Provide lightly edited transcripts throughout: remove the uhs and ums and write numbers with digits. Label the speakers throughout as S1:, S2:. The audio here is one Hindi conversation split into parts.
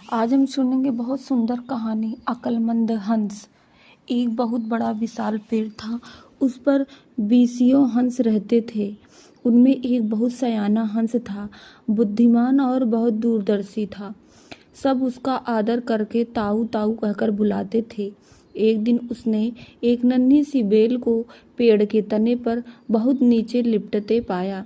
S1: आज हम सुनेंगे बहुत सुंदर कहानी अक्लमंद हंस। एक बहुत बड़ा विशाल पेड़ था। उस पर बीसियों हंस रहते थे। उनमें एक बहुत सयाना हंस था, बुद्धिमान और बहुत दूरदर्शी था। सब उसका आदर करके ताऊ ताऊ कहकर बुलाते थे। एक दिन उसने एक नन्ही सी बेल को पेड़ के तने पर बहुत नीचे लिपटते पाया।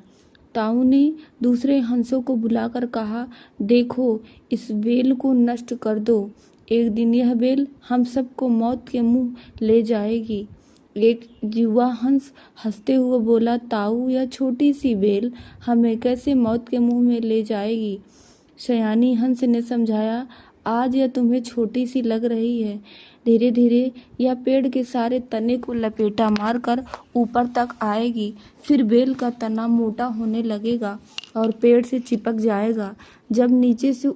S1: ताऊ ने दूसरे हंसों को बुलाकर कहा, देखो, इस बेल को नष्ट कर दो। एक दिन यह बेल हम सबको मौत के मुंह ले जाएगी। एक युवा हंस हंसते हुए बोला, ताऊ, यह छोटी सी बेल हमें कैसे मौत के मुंह में ले जाएगी। सयानी हंस ने समझाया, आज यह तुम्हें छोटी सी लग रही है, धीरे धीरे यह पेड़ के सारे तने को लपेटा मारकर ऊपर तक आएगी। फिर बेल का तना मोटा होने लगेगा और पेड़ से चिपक जाएगा। जब नीचे से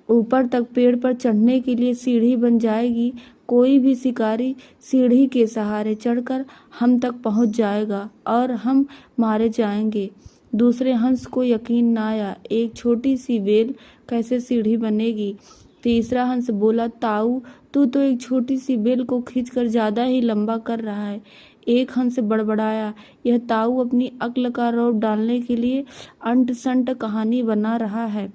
S1: ऊपर तक पेड़ पर चढ़ने के लिए सीढ़ी बन जाएगी, कोई भी शिकारी सीढ़ी के सहारे चढ़कर हम तक पहुंच जाएगा और हम मारे जाएंगे। दूसरे हंस को यकीन न आया, एक छोटी सी बेल कैसे सीढ़ी बनेगी। तीसरा हंस बोला, ताऊ, तू तो एक छोटी सी बेल को खींचकर ज्यादा ही लंबा कर रहा है। एक हंस बड़बड़ाया, यह ताऊ अपनी अक्ल का रौब डालने के लिए अंट संट कहानी बना रहा है।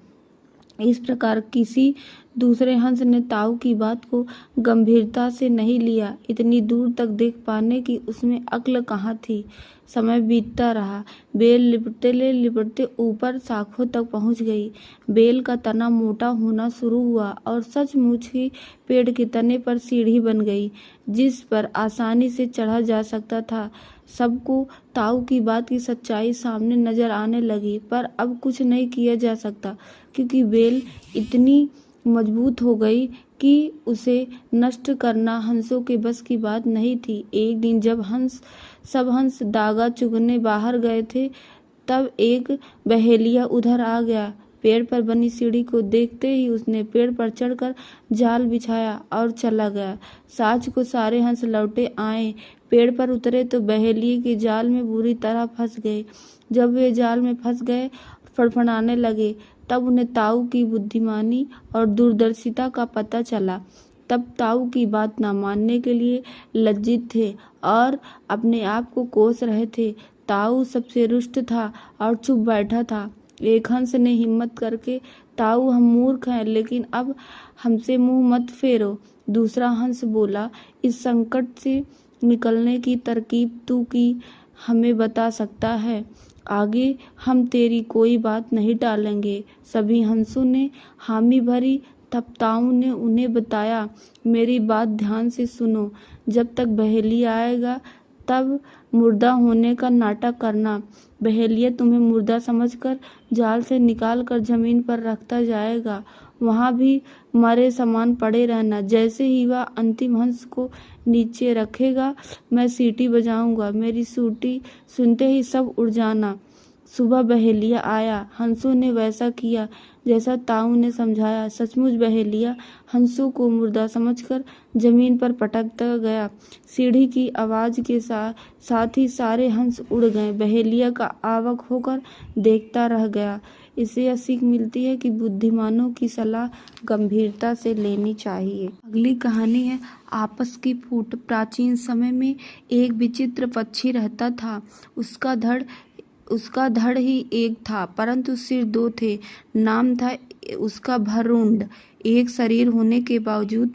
S1: इस प्रकार किसी दूसरे हंस ने ताऊ की बात को गंभीरता से नहीं लिया। इतनी दूर तक देख पाने की उसमें अक्ल कहाँ थी। समय बीतता रहा। बेल लिपटते ऊपर शाखों तक पहुंच गई। बेल का तना मोटा होना शुरू हुआ और सचमुच ही पेड़ के तने पर सीढ़ी बन गई, जिस पर आसानी से चढ़ा जा सकता था। सबको ताऊ की बात की सच्चाई सामने नजर आने लगी, पर अब कुछ नहीं किया जा सकता, क्योंकि बेल इतनी मजबूत हो गई कि उसे नष्ट करना हंसों के बस की बात नहीं थी। एक दिन जब सब हंस दागा चुगने बाहर गए थे, तब एक बहेलिया उधर आ गया। पेड़ पर बनी सीढ़ी को देखते ही उसने पेड़ पर चढ़कर जाल बिछाया और चला गया। साँझ को सारे हंस लौटे आए। पेड़ पर उतरे तो बहेलिए के जाल में बुरी तरह फंस गए। जब वे जाल में फंस गए, फड़फड़ाने लगे, तब उन्हें ताऊ की बुद्धिमानी और दूरदर्शिता का पता चला। तब ताऊ की बात न मानने के लिए लज्जित थे और अपने आप को कोस रहे थे। ताऊ सबसे रुष्ट था और चुप बैठा था। एक हंस ने हिम्मत करके, ताऊ, हम मूर्ख हैं, लेकिन अब हमसे मुंह मत फेरो। दूसरा हंस बोला, इस संकट से निकलने की तरकीब तू की हमें बता सकता है। आगे हम तेरी कोई बात नहीं टालेंगे। सभी हंसों ने हामी भरी। तब ताऊ ने उन्हें बताया, मेरी बात ध्यान से सुनो। जब तक बहेलिया आएगा तब मुर्दा होने का नाटक करना। बहेलिया तुम्हें मुर्दा समझकर जाल से निकाल कर जमीन पर रखता जाएगा। वहां भी मरे समान पड़े रहना। जैसे ही वह अंतिम हंस को नीचे रखेगा, मैं सीटी बजाऊंगा। मेरी सीटी सुनते ही सब उड़ जाना। सुबह बहेलिया आया। हंसों ने वैसा किया जैसा ताऊ ने समझाया। सचमुच बहेलिया हंसों को मुर्दा समझकर जमीन पर पटकता गया। सीढ़ी की आवाज के साथ ही सारे हंस उड़ गए। बहेलिया का अवाक होकर देखता रह गया। इससे यह सीख मिलती है कि बुद्धिमानों की सलाह गंभीरता से लेनी चाहिए। अगली कहानी है आपस की फूट। प्राचीन समय में एक विचित्र पक्षी रहता था। उसका धड़ ही एक था, परंतु सिर दो थे। नाम था उसका भर्रुंड। एक शरीर होने के बावजूद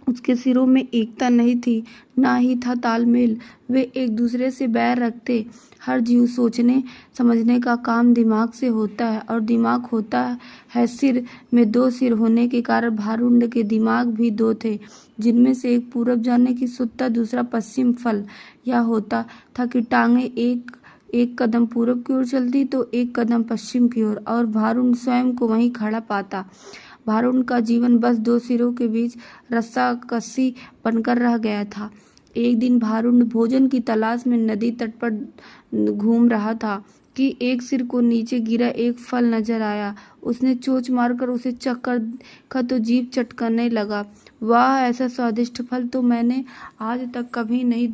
S1: उसके सिरों में एकता नहीं थी, ना ही था तालमेल। वे एक दूसरे से बैर रखते। हर जीव सोचने समझने का काम दिमाग से होता है, और दिमाग होता है सिर में। दो सिर होने के कारण भर्रुंड के दिमाग भी दो थे, जिनमें से एक पूरब जाने की सुत्ता, दूसरा पश्चिम। फल यह होता था कि टांगे एक कदम पूरब की ओर चलती तो एक कदम पश्चिम की ओर, और भर्रुंड स्वयं को वहीं खड़ा पाता। भर्रुंड का जीवन बस दो सिरों के बीच रस्साकसी बनकर रह गया था। एक दिन भर्रुंड भोजन की तलाश में नदी तट पर घूम रहा था कि एक सिर को नीचे गिरा एक फल नजर आया। उसने चोंच मारकर उसे चखकर देखा तो जीभ चटकने लगा। वाह, ऐसा स्वादिष्ट फल तो मैंने आज तक कभी नहीं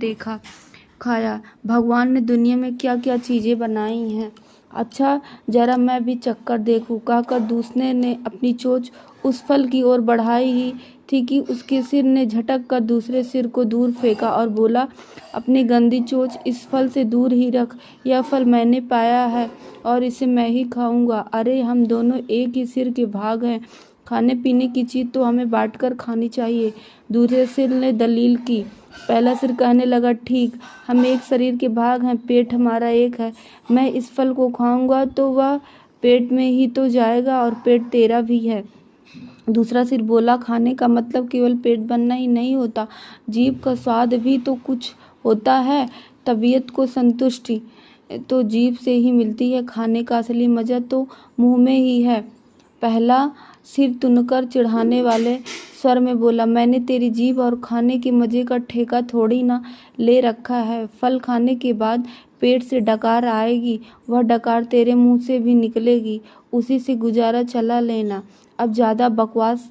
S1: खाया। भगवान ने दुनिया में क्या क्या चीजें बनाई हैं। अच्छा, जरा मैं भी चक्कर देखूं, कहकर दूसरे ने अपनी चोंच उस फल की ओर बढ़ाई ही थी कि उसके सिर ने झटक कर दूसरे सिर को दूर फेंका और बोला, अपनी गंदी चोंच इस फल से दूर ही रख। यह फल मैंने पाया है और इसे मैं ही खाऊंगा। अरे, हम दोनों एक ही सिर के भाग हैं, खाने पीने की चीज तो हमें बांटकर खानी चाहिए। दूसरे सिर ने दलील की। पहला सिर कहने लगा, ठीक, हम एक शरीर के भाग हैं, पेट हमारा एक है। मैं इस फल को खाऊंगा तो वह पेट में ही तो जाएगा और पेट तेरा भी है। दूसरा सिर बोला, खाने का मतलब केवल पेट भरना ही नहीं होता, जीभ का स्वाद भी तो कुछ होता है। तबीयत को संतुष्टि तो जीभ से ही मिलती है, खाने का असली मजा तो मुंह में ही है। पहला सिर तुनकर चिढ़ाने वाले स्वर में बोला, मैंने तेरी जीभ और खाने के मजे का ठेका थोड़ी ना ले रखा है। फल खाने के बाद पेट से डकार आएगी, वह डकार तेरे मुंह से भी निकलेगी, उसी से गुजारा चला लेना। अब ज्यादा बकवास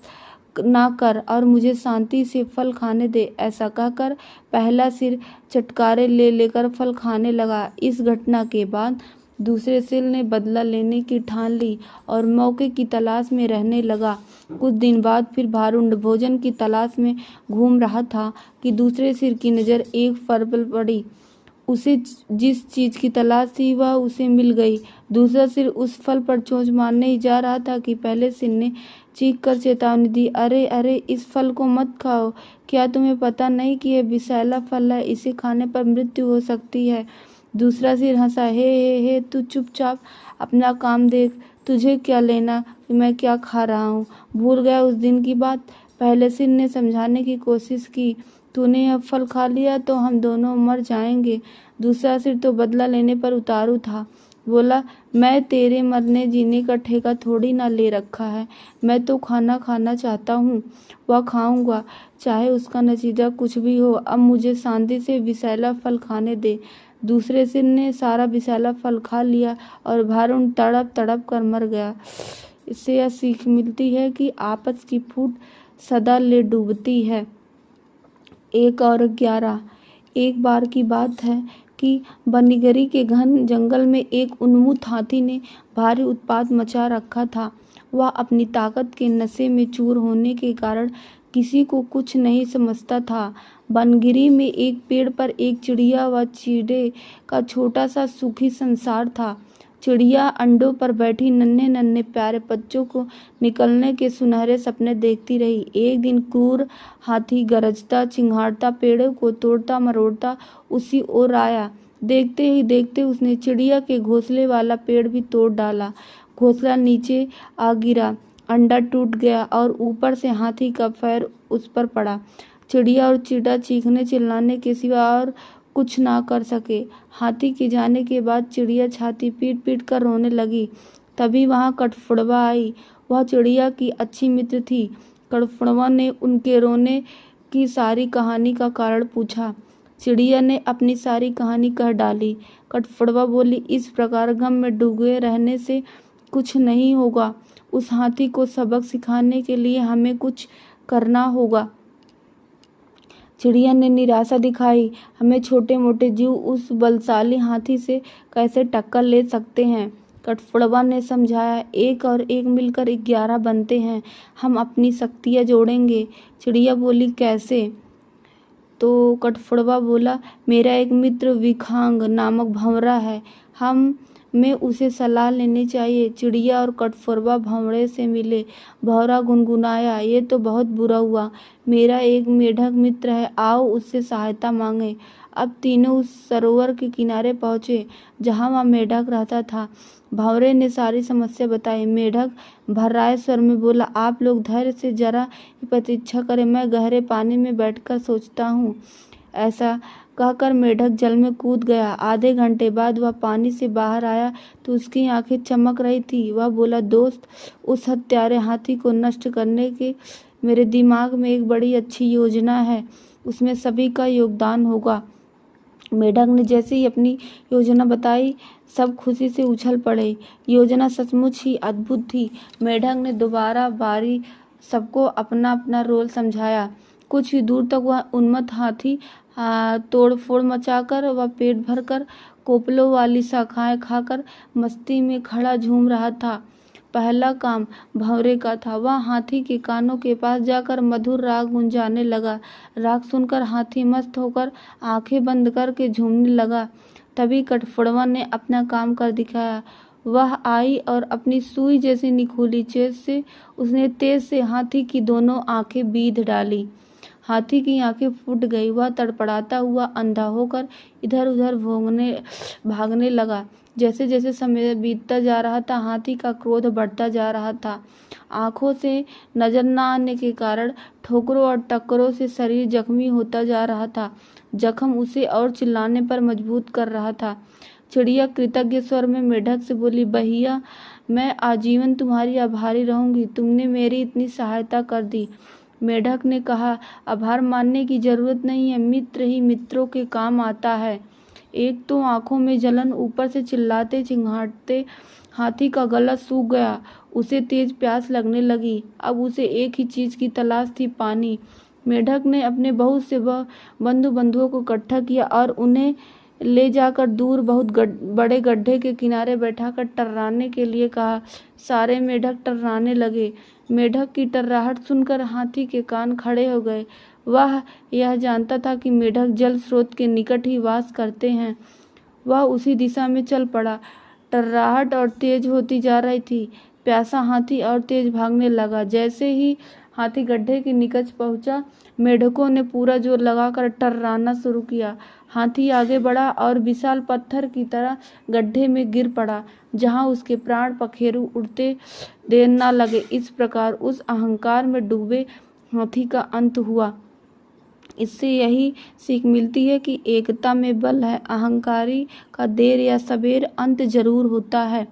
S1: ना कर और मुझे शांति से फल खाने दे। ऐसा कहकर पहला सिर चटकारे ले लेकर फल खाने लगा। इस घटना के बाद दूसरे सिर ने बदला लेने की ठान ली और मौके की तलाश में रहने लगा। कुछ दिन बाद फिर भारुंड भोजन की तलाश में घूम रहा था कि दूसरे सिर की नज़र एक फल पर पड़ी। उसे जिस चीज की तलाश थी वह उसे मिल गई। दूसरा सिर उस फल पर चोंच मारने ही जा रहा था कि पहले सिर ने चीख कर चेतावनी दी, अरे अरे, इस फल को मत खाओ। क्या तुम्हें पता नहीं कि यह विषैला फल है, इसे खाने पर मृत्यु हो सकती है। दूसरा सिर हंसा, हे, तू चुपचाप अपना काम देख, तुझे क्या लेना कि मैं क्या खा रहा हूँ। भूल गया उस दिन की बात। पहले सिर ने समझाने की कोशिश की, तूने यह फल खा लिया तो हम दोनों मर जाएंगे। दूसरा सिर तो बदला लेने पर उतारू था, बोला, मैं तेरे मरने जीने का ठेका थोड़ी ना ले रखा है, मैं तो खाना खाना चाहता हूँ, वह खाऊंगा, चाहे उसका नतीजा कुछ भी हो। अब मुझे शांति से विषैला फल खाने दे। दूसरे सिर ने सारा विषैला फल खा लिया और भारुण तड़प तड़प कर मर गया। इससे यह सीख मिलती है कि आपस की फूट सदा ले डूबती है। 1 और 11। एक बार की बात है कि बनीगरी के घन जंगल में एक उन्मत्त हाथी ने भारी उत्पात मचा रखा था। वह अपनी ताकत के नशे में चूर होने के कारण किसी को कुछ नहीं समझता था। बनगिरी में एक पेड़ पर एक चिड़िया व चीड़े का छोटा सा सुखी संसार था। चिड़िया अंडों पर बैठी नन्हे नन्हे प्यारे बच्चों को निकलने के सुनहरे सपने देखती रही। एक दिन क्रूर हाथी गरजता चिंघाड़ता पेड़ों को तोड़ता मरोड़ता उसी ओर आया। देखते ही देखते उसने चिड़िया के घोंसले वाला पेड़ भी तोड़ डाला। घोंसला नीचे आ गिरा, अंडा टूट गया और ऊपर से हाथी का पैर उस पर पड़ा। चिड़िया और चींटा चीखने चिल्लाने के सिवा और कुछ ना कर सके। हाथी के जाने के बाद चिड़िया छाती पीट पीट कर रोने लगी। तभी वहां कठफोड़वा आई। वह चिड़िया की अच्छी मित्र थी। कठफोड़वा ने उनके रोने की सारी कहानी का कारण पूछा। चिड़िया ने अपनी सारी कहानी कह डाली। कठफोड़वा बोली, इस प्रकार गम में डूबे रहने से कुछ नहीं होगा। उस हाथी को सबक सिखाने के लिए हमें कुछ करना होगा। चिड़िया ने निराशा दिखाई, हमें छोटे मोटे जीव उस बलशाली हाथी से कैसे टक्कर ले सकते हैं। कठफोड़वा ने समझाया, 1 और 1 मिलकर 11 बनते हैं, हम अपनी शक्तियाँ जोड़ेंगे। चिड़िया बोली, कैसे? तो कठफोड़वा बोला, मेरा एक मित्र विखांग नामक भंवरा है, हमें उसे सलाह लेनी चाहिए। चिड़िया और कठफोड़वा भंवरे से मिले। भंवरा गुनगुनाया, ये तो बहुत बुरा हुआ, मेरा एक मेढक मित्र है, आओ उससे सहायता मांगे। अब तीनों उस सरोवर के किनारे पहुंचे जहां वह मेढक रहता था। भंवरे ने सारी समस्या बताई। मेढक भर्राए स्वर में बोला, आप लोग धैर्य से जरा ही प्रतीक्षा करें, मैं गहरे पानी में बैठकर सोचता हूँ। ऐसा कहकर मेढक जल में कूद गया। आधे घंटे बाद वह पानी से बाहर आया तो उसकी आंखें चमक रही थी। वह बोला, दोस्त, उस हत्यारे हाथी को नष्ट करने के मेरे दिमाग में एक बड़ी अच्छी योजना है, उसमें सभी का योगदान होगा। मेढक ने जैसे ही अपनी योजना बताई, सब खुशी से उछल पड़े। योजना सचमुच ही अद्भुत थी। मेढक ने दोबारा बारी सबको अपना अपना रोल समझाया। कुछ ही दूर तक वह उन्मत्त हाथी तोड़फोड़ मचाकर वह पेट भरकर कोपलों वाली शाखाएं खाकर मस्ती में खड़ा झूम रहा था। पहला काम भंवरे का था। वह हाथी के कानों के पास जाकर मधुर राग गुंजाने लगा। राग सुनकर हाथी मस्त होकर आंखें बंद करके झूमने लगा। तभी कठफोड़वा ने अपना काम कर दिखाया। वह आई और अपनी सुई जैसी निखोली चेस से उसने तेज से हाथी की दोनों आंखें बीध डाली। हाथी की आंखें फूट गई। वह तड़पड़ाता हुआ अंधा होकर इधर उधर भागने लगा। जैसे जैसे समय बीतता जा रहा था, हाथी का क्रोध बढ़ता जा रहा था। आंखों से नजर न आने के कारण ठोकरों और टक्करों से शरीर जख्मी होता जा रहा था। जख्म उसे और चिल्लाने पर मजबूर कर रहा था। चिड़िया कृतज्ञ स्वर में मेढक से बोली, भैया मैं आजीवन तुम्हारी आभारी रहूंगी, तुमने मेरी इतनी सहायता कर दी। मेढक ने कहा, आभार मानने की जरूरत नहीं है, मित्र ही मित्रों के काम आता है। एक तो आंखों में जलन, ऊपर से चिल्लाते चिंघाड़ते हाथी का गला सूख गया। उसे तेज प्यास लगने लगी। अब उसे एक ही चीज की तलाश थी, पानी। मेढक ने अपने बहुत से बंधुओं को इकट्ठा किया और उन्हें ले जाकर दूर बहुत बड़े गड्ढे के किनारे बैठाकर टर्राने के लिए कहा। सारे मेढक टर्राने लगे। मेढक की टर्राहट सुनकर हाथी के कान खड़े हो गए। वह यह जानता था कि मेढक जल स्रोत के निकट ही वास करते हैं। वह उसी दिशा में चल पड़ा। टर्राहट और तेज होती जा रही थी। प्यासा हाथी और तेज भागने लगा। जैसे ही हाथी गड्ढे के निकट पहुंचा, मेढकों ने पूरा जोर लगाकर टर्राना शुरू किया। हाथी आगे बढ़ा और विशाल पत्थर की तरह गड्ढे में गिर पड़ा, जहां उसके प्राण पखेरु उड़ते देर न लगे। इस प्रकार उस अहंकार में डूबे हाथी का अंत हुआ। इससे यही सीख मिलती है कि एकता में बल है। अहंकारी का देर या सबेर अंत जरूर होता है।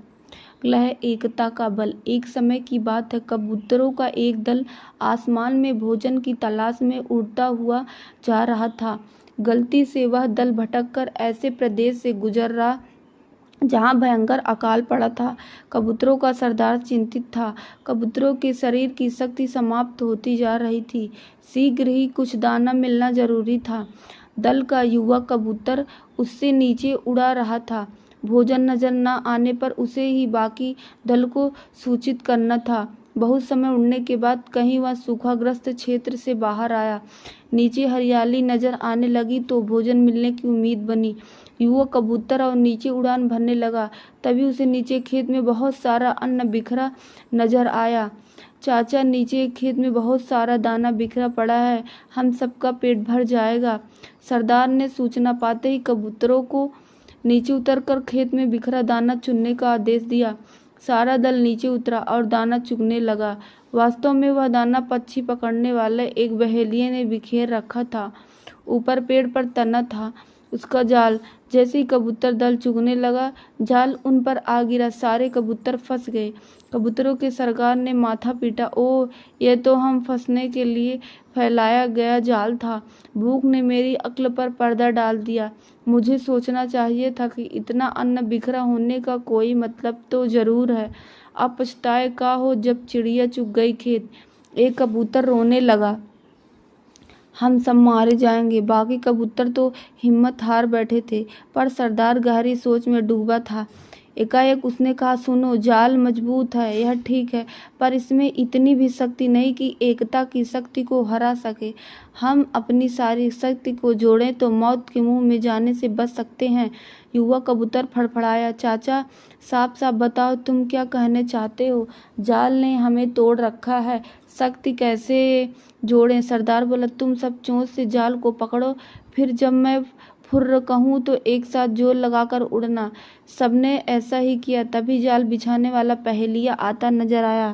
S1: है एकता का बल। एक समय की बात है, कबूतरों का एक दल आसमान में भोजन की तलाश में उड़ता हुआ जा रहा था। गलती से वह दल भटककर ऐसे प्रदेश से गुजर रहा जहां भयंकर अकाल पड़ा था। कबूतरों का सरदार चिंतित था। कबूतरों के शरीर की शक्ति समाप्त होती जा रही थी। शीघ्र ही कुछ दाना मिलना जरूरी था। दल का युवा कबूतर उससे नीचे उड़ा रहा था। भोजन नजर न आने पर उसे ही बाकी दल को सूचित करना था। बहुत समय उड़ने के बाद कहीं वह सूखाग्रस्त क्षेत्र से बाहर आया। नीचे हरियाली नजर आने लगी तो भोजन मिलने की उम्मीद बनी। युवा कबूतर और नीचे उड़ान भरने लगा। तभी उसे नीचे खेत में बहुत सारा अन्न बिखरा नजर आया। चाचा, नीचे खेत में बहुत सारा दाना बिखरा पड़ा है, हम सबका पेट भर जाएगा। सरदार ने सूचना पाते ही कबूतरों को नीचे उतरकर खेत में बिखरा दाना चुनने का आदेश दिया। सारा दल नीचे उतरा और दाना चुगने लगा। वास्तव में वह दाना पक्षी पकड़ने वाले एक बहेलिये ने बिखेर रखा था। ऊपर पेड़ पर तना था उसका जाल। जैसे ही कबूतर दल चुगने लगा, जाल उन पर आ गिरा। सारे कबूतर फंस गए। कबूतरों के सरदार ने माथा पीटा, ओह, यह तो हम फंसने के लिए फैलाया गया जाल था। भूख ने मेरी अक्ल पर पर्दा डाल दिया। मुझे सोचना चाहिए था कि इतना अन्न बिखरा होने का कोई मतलब तो जरूर है। अब पछताए का हो जब चिड़िया चुग गई खेत। एक कबूतर रोने लगा, हम सब मारे जाएंगे। बाकी कबूतर तो हिम्मत हार बैठे थे, पर सरदार गहरी सोच में डूबा था। एकाएक उसने कहा, सुनो, जाल मजबूत है, यह ठीक है, पर इसमें इतनी भी शक्ति नहीं कि एकता की शक्ति को हरा सके। हम अपनी सारी शक्ति को जोड़ें तो मौत के मुंह में जाने से बच सकते हैं। युवा कबूतर फड़फड़ाया, चाचा, साफ साफ बताओ, तुम क्या कहने चाहते हो? जाल ने हमें तोड़ रखा है, शक्ति कैसे जोड़ें? सरदार बोला, तुम सब चोंच से जाल को पकड़ो, फिर जब मैं फुर्र कहूँ तो एक साथ जोर लगाकर उड़ना। सबने ऐसा ही किया। तभी जाल बिछाने वाला पहेलिया आता नजर आया।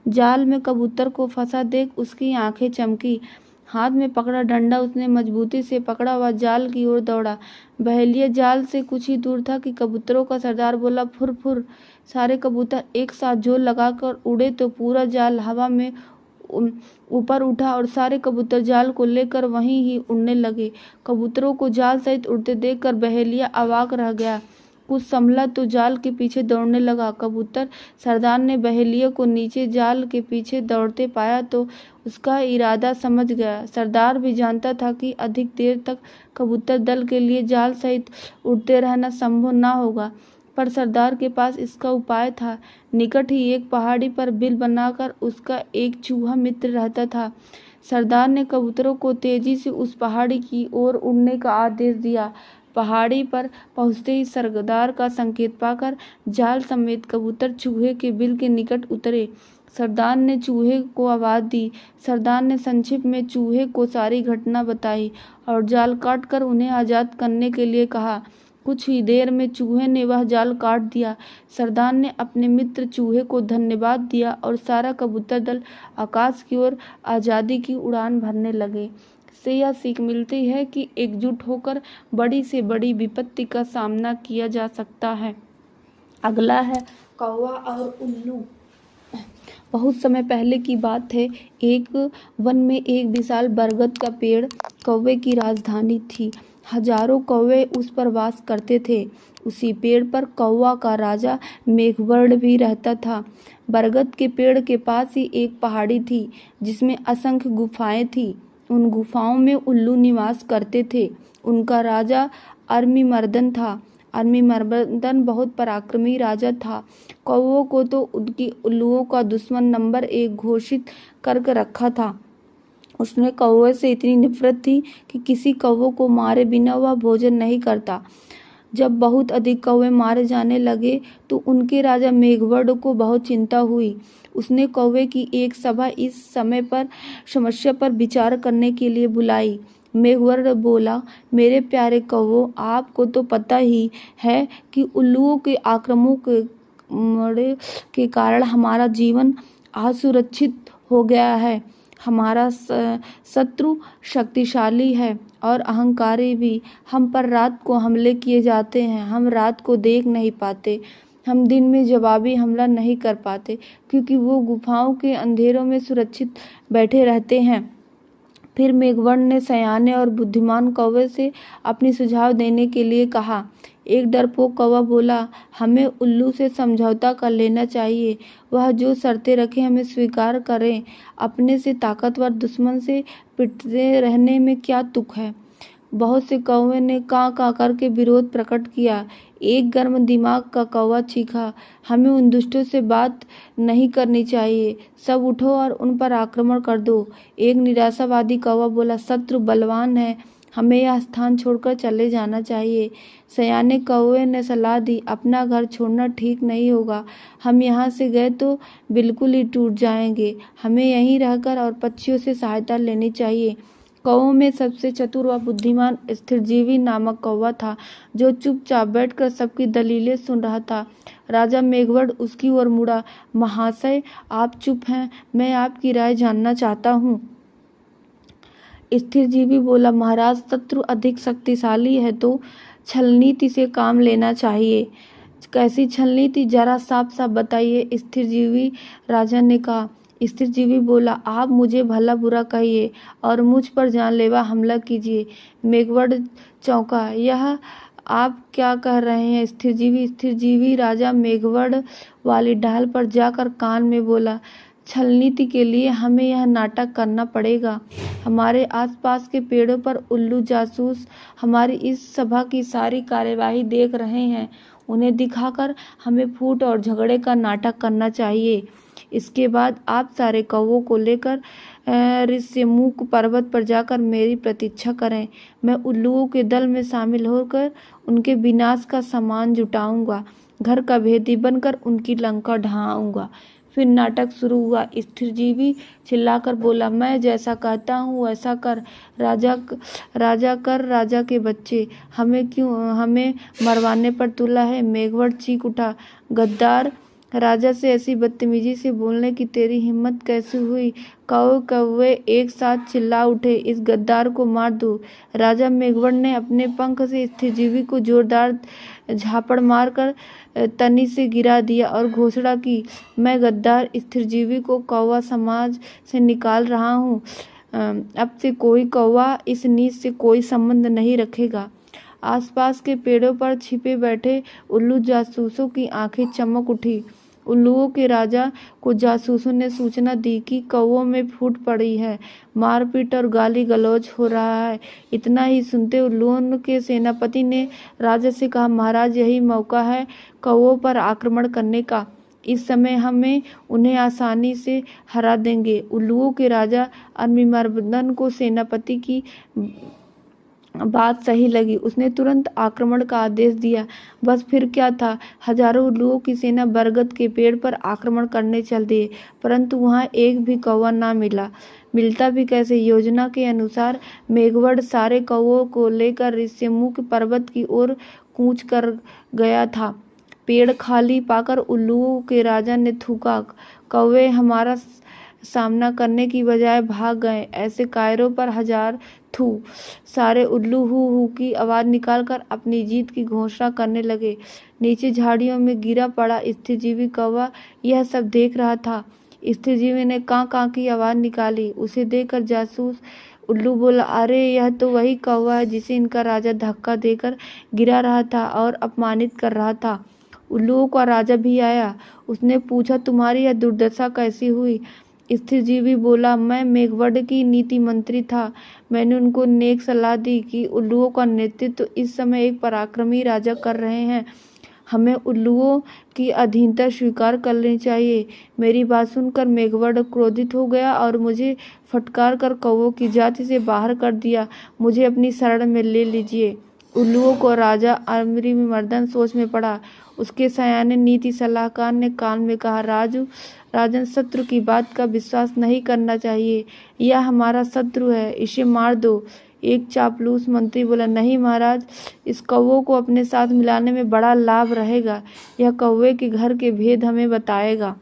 S1: जाल में कबूतर को फंसा देख उसकी आंखें चमकी। हाथ में पकड़ा डंडा उसने मजबूती से पकड़ा हुआ जाल की ओर दौड़ा। बहेलिया जाल से कुछ ही दूर था कि कबूतरों का सरदार बोला, फुर फुर। सारे कबूतर एक साथ जोर लगाकर उड़े तो पूरा जाल हवा में ऊपर उठा और सारे कबूतर जाल को लेकर वहीं ही उड़ने लगे। कबूतरों को जाल सहित उड़ते देखकर बहेलिया अवाक रह गया। कुछ संभला तो जाल के पीछे दौड़ने लगा। कबूतर सरदार ने बहेलिया को नीचे जाल के पीछे दौड़ते पाया तो उसका इरादा समझ गया। सरदार भी जानता था कि अधिक देर तक कबूतर दल के लिए जाल सहित उड़ते रहना संभव न होगा, पर सरदार के पास इसका उपाय था। निकट ही एक पहाड़ी पर बिल बनाकर उसका एक चूहा मित्र रहता था। सरदार ने कबूतरों को तेजी से उस पहाड़ी की ओर उड़ने का आदेश दिया। पहाड़ी पर पहुंचते ही सरदार का संकेत पाकर जाल समेत कबूतर चूहे के बिल के निकट उतरे। सरदार ने चूहे को आवाज दी। सरदार ने संक्षिप्त में चूहे को सारी घटना बताई और जाल काटकर उन्हें आज़ाद करने के लिए कहा। कुछ ही देर में चूहे ने वह जाल काट दिया। सरदार ने अपने मित्र चूहे को धन्यवाद दिया और सारा कबूतर दल आकाश की ओर आज़ादी की उड़ान भरने लगे। इससे यह सीख मिलती है कि एकजुट होकर बड़ी से बड़ी विपत्ति का सामना किया जा सकता है। अगला है कौवा और उल्लू। बहुत समय पहले की बात है। एक वन में एक विशाल बरगद का पेड़ कौवे की राजधानी थी। हजारों कौवे उस पर वास करते थे। उसी पेड़ पर कौवा का राजा मेघवर्ण भी रहता था। बरगद के पेड़ के पास ही एक पहाड़ी थी जिसमें असंख्य गुफाएं थीं। उन गुफाओं में उल्लू निवास करते थे। उनका राजा अरमीमर्दन था। अरमीमर्दन बहुत पराक्रमी राजा था। कौवों को तो उनकी उल्लुओं का दुश्मन नंबर 1 घोषित करके रखा था। उसने कौवे से इतनी नफरत थी कि किसी कौवे को मारे बिना वह भोजन नहीं करता। जब बहुत अधिक कौवे मारे जाने लगे तो उनके राजा मेघवर्ण को बहुत चिंता हुई। उसने कौवे की एक सभा इस समस्या पर विचार करने के लिए बुलाई। मेघवर्ण बोला, मेरे प्यारे कौवों, आपको तो पता ही है कि उल्लुओं के आक्रमणों के कारण हमारा जीवन असुरक्षित हो गया है। हमारा शत्रु शक्तिशाली है और अहंकारी भी। हम पर रात को हमले किए जाते हैं। हम रात को देख नहीं पाते। हम दिन में जवाबी हमला नहीं कर पाते क्योंकि वो गुफाओं के अंधेरों में सुरक्षित बैठे रहते हैं। फिर मेघवर्ण ने सयाने और बुद्धिमान कौवे से अपनी सुझाव देने के लिए कहा। एक डरपोक कौवा बोला, हमें उल्लू से समझौता कर लेना चाहिए। वह जो शर्तें रखे हमें स्वीकार करें। अपने से ताकतवर दुश्मन से पिटते रहने में क्या तुक है। बहुत से कौवे ने कां कां करके विरोध प्रकट किया। एक गर्म दिमाग का कौवा चीखा, हमें उन दुष्टों से बात नहीं करनी चाहिए। सब उठो और उन पर आक्रमण कर दो। एक निराशावादी कौवा बोला, शत्रु बलवान है, हमें यह स्थान छोड़कर चले जाना चाहिए। सयाने कौवे ने सलाह दी, अपना घर छोड़ना ठीक नहीं होगा। हम यहाँ से गए तो बिल्कुल ही टूट जाएंगे। हमें यहीं रहकर और पक्षियों से सहायता लेनी चाहिए। कौवों में सबसे चतुर व बुद्धिमान स्थिरजीवी नामक कौवा था, जो चुपचाप बैठकर सबकी दलीलें सुन रहा था। राजा मेघवर्ण उसकी ओर मुड़ा। महाशय, आप चुप हैं, मैं आपकी राय जानना चाहता हूँ। स्थिरजीवी बोला, महाराज, शत्रु अधिक शक्तिशाली है तो छलनीति से काम लेना चाहिए। कैसी छलनीति, जरा साफ साफ बताइए, स्थिरजीवी राजा ने कहा। स्थिरजीवी बोला, आप मुझे भला बुरा कहिए और मुझ पर जानलेवा हमला कीजिए। मेघवर्ण चौंका, यह आप क्या कह रहे हैं स्थिरजीवी राजा मेघवर्ण वाली ढाल पर जाकर कान में बोला, छलनीति के लिए हमें यह नाटक करना पड़ेगा। हमारे आसपास के पेड़ों पर उल्लू जासूस हमारी इस सभा की सारी कार्यवाही देख रहे हैं। उन्हें दिखाकर हमें फूट और झगड़े का नाटक करना चाहिए। इसके बाद आप सारे कौवों को लेकर ऋष्यमुख पर्वत पर जाकर मेरी प्रतीक्षा करें। मैं उल्लुओं के दल में शामिल होकर उनके विनाश का सामान जुटाऊंगा। घर का भेदी बनकर उनकी लंका ढाऊंगा। फिर नाटक शुरू हुआ। स्थिरजीवी चिल्लाकर बोला, मैं जैसा कहता हूँ वैसा कर। राजा के बच्चे, हमें मरवाने पर तुला है। मेघवर्ण चीख उठा, गद्दार, राजा से ऐसी बदतमीजी से बोलने की तेरी हिम्मत कैसे हुई। कौवे एक साथ चिल्ला उठे, इस गद्दार को मार दो। राजा मेघवर्ण ने अपने पंख से स्थिरजीवी को जोरदार झापड़ मारकर तनी से गिरा दिया और घोषणा की, मैं गद्दार स्थिरजीवी को कौवा समाज से निकाल रहा हूँ। अब से कोई कौवा इस नीच से कोई संबंध नहीं रखेगा। आसपास के पेड़ों पर छिपे बैठे उल्लू जासूसों की आंखें चमक उठी। उल्लुओं के राजा को जासूसों ने सूचना दी कि कौवों में फूट पड़ी है, मारपीट और गाली गलौज हो रहा है। इतना ही सुनते उल्लुओं के सेनापति ने राजा से कहा, महाराज, यही मौका है कौवों पर आक्रमण करने का। इस समय हमें उन्हें आसानी से हरा देंगे। उल्लुओं के राजा अरविंदमर्दन को सेनापति की बात सही लगी। उसने तुरंत आक्रमण का आदेश दिया। बस फिर क्या था, हजारों उल्लुओं की सेना बरगद के पेड़ पर आक्रमण करने चल दिए, परंतु वहां एक भी कौवा ना मिलता भी कैसे। योजना के अनुसार मेघवर्ण सारे कौवों को लेकर ऋष्यमुख पर्वत की ओर कूच कर गया था। पेड़ खाली पाकर उल्लुओं के राजा ने थूका, कौवे हमारा सामना करने की बजाय भाग गए। ऐसे कायरों पर हजार थू। सारे उल्लू हू हू की आवाज निकालकर अपनी जीत की घोषणा करने लगे। नीचे झाड़ियों में गिरा पड़ा स्थिरजीवी कौवा यह सब देख रहा था। स्थिरजीवी ने कां कां की आवाज निकाली। उसे देखकर जासूस उल्लू बोला, अरे यह तो वही कौवा है जिसे इनका राजा धक्का देकर गिरा रहा था और अपमानित कर रहा था। उल्लुओं का राजा भी आया। उसने पूछा, तुम्हारी यह दुर्दशा कैसी हुई? स्थिरजीवी बोला, मैं मेघवर्ण की नीति मंत्री था। मैंने उनको नेक सलाह दी कि उल्लुओं का नेतृत्व इस समय एक पराक्रमी राजा कर रहे हैं। हमें उल्लुओं की अधीनता स्वीकार कर लेनी चाहिए। मेरी बात सुनकर मेघवर्ण क्रोधित हो गया और मुझे फटकार कर कौवों की जाति से बाहर कर दिया। मुझे अपनी शरण में ले लीजिए। उल्लुओं को राजा अरविंदमर्दन सोच में पड़ा। उसके सयाने नीति सलाहकार ने कान में कहा, राजन, शत्रु की बात का विश्वास नहीं करना चाहिए। यह हमारा शत्रु है, इसे मार दो। एक चापलूस मंत्री बोला, नहीं महाराज, इस कौवे को अपने साथ मिलाने में बड़ा लाभ रहेगा। यह कौवे के घर के भेद हमें बताएगा।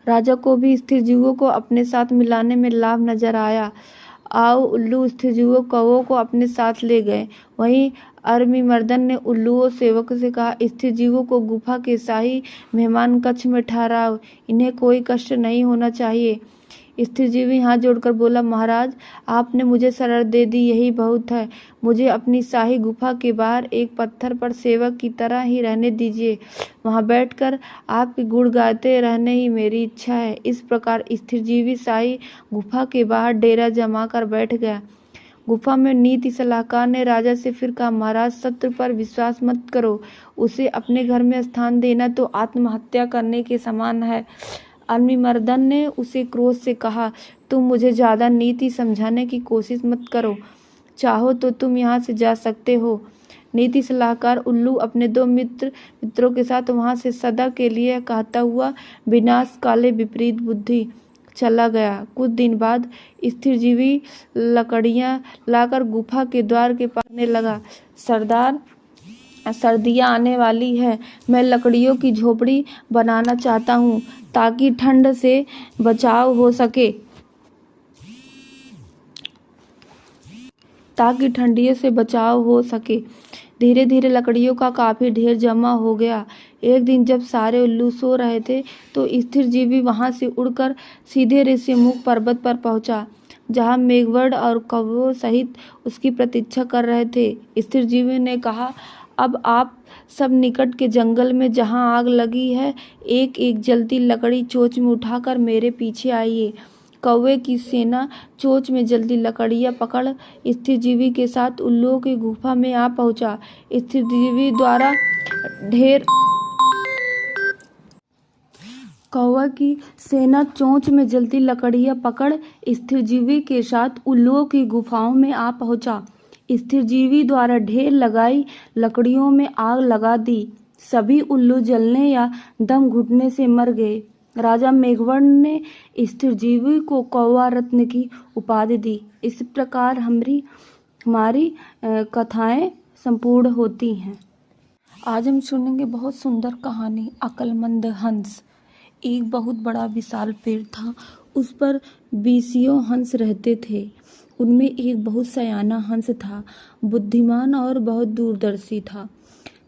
S1: राजा को भी स्थिरजीवों को अपने साथ मिलाने में लाभ नजर आया। आओ, उल्लू स्थिरजीवों कौवों को अपने साथ ले गए। वहीं अरविंदमर्दन ने उल्लुओं सेवक से कहा, स्थिरजीवों को गुफा के शाही मेहमान कक्ष में ठहराओ। इन्हें कोई कष्ट नहीं होना चाहिए। स्थिरजीवी हाथ जोड़कर बोला, महाराज, आपने मुझे शरण दे दी, यही बहुत है। मुझे अपनी शाही गुफा के बाहर एक पत्थर पर सेवक की तरह ही रहने दीजिए। वहां बैठकर आपके गुण गाते रहने ही मेरी इच्छा है। इस प्रकार स्थिरजीवी शाही गुफा के बाहर डेरा जमा कर बैठ गया। गुफा में नीति सलाहकार ने राजा से फिर कहा, महाराज, शत्रु पर विश्वास मत करो। उसे अपने घर में स्थान देना तो आत्महत्या करने के समान है। अरविंदमर्दन ने उसे क्रोध से कहा, तुम मुझे ज्यादा नीति समझाने की कोशिश मत करो। चाहो तो तुम यहाँ से जा सकते हो। नीति सलाहकार उल्लू अपने दो मित्रों के साथ वहां से सदा के लिए कहता हुआ विनाश काले विपरीत बुद्धि चला गया। कुछ दिन बाद स्थिरजीवी लकड़ियां लाकर गुफा के द्वार के पास रखने लगा। सरदार, सर्दियां आने वाली है। मैं लकड़ियों की झोपड़ी बनाना चाहता हूँ ताकि ठंड से बचाव हो सके। धीरे धीरे लकड़ियों का काफी ढेर जमा हो गया। एक दिन जब सारे उल्लू सो रहे थे तो स्थिरजीवी वहां से उड़कर सीधे ऋष्यमुख पर्वत पर पहुंचा, जहां मेघवर्ण और कौवों सहित उसकी प्रतीक्षा कर रहे थे। स्थिरजीवी ने कहा, अब आप सब निकट के जंगल में जहां आग लगी है, एक एक जलती लकड़ी चोंच में उठाकर मेरे पीछे आइए। कौवे की सेना चोंच में जलती लकड़ियां पकड़ स्थिरजीवी के साथ उल्लुओं की गुफा में आ पहुंचा। स्थिरजीवी द्वारा ढेर कौवा की सेना चोंच में जलती लकड़ियां पकड़ स्थिरजीवी के साथ उल्लुओं की गुफाओं में आ पहुंचा। स्थिरजीवी द्वारा ढेर लगाई लकड़ियों में आग लगा दी। सभी उल्लू जलने या दम घुटने से मर गए। राजा मेघवर्ण ने स्थिरजीवी को कौवा रत्न की उपाधि दी। इस प्रकार हमारी कथाएं संपूर्ण होती हैं। आज हम सुनेंगे बहुत सुंदर कहानी, अक्लमंद हंस। एक बहुत बड़ा विशाल पेड़ था। उस पर 20 हंस रहते थे। उनमें एक बहुत सयाना हंस था, बुद्धिमान और बहुत दूरदर्शी था।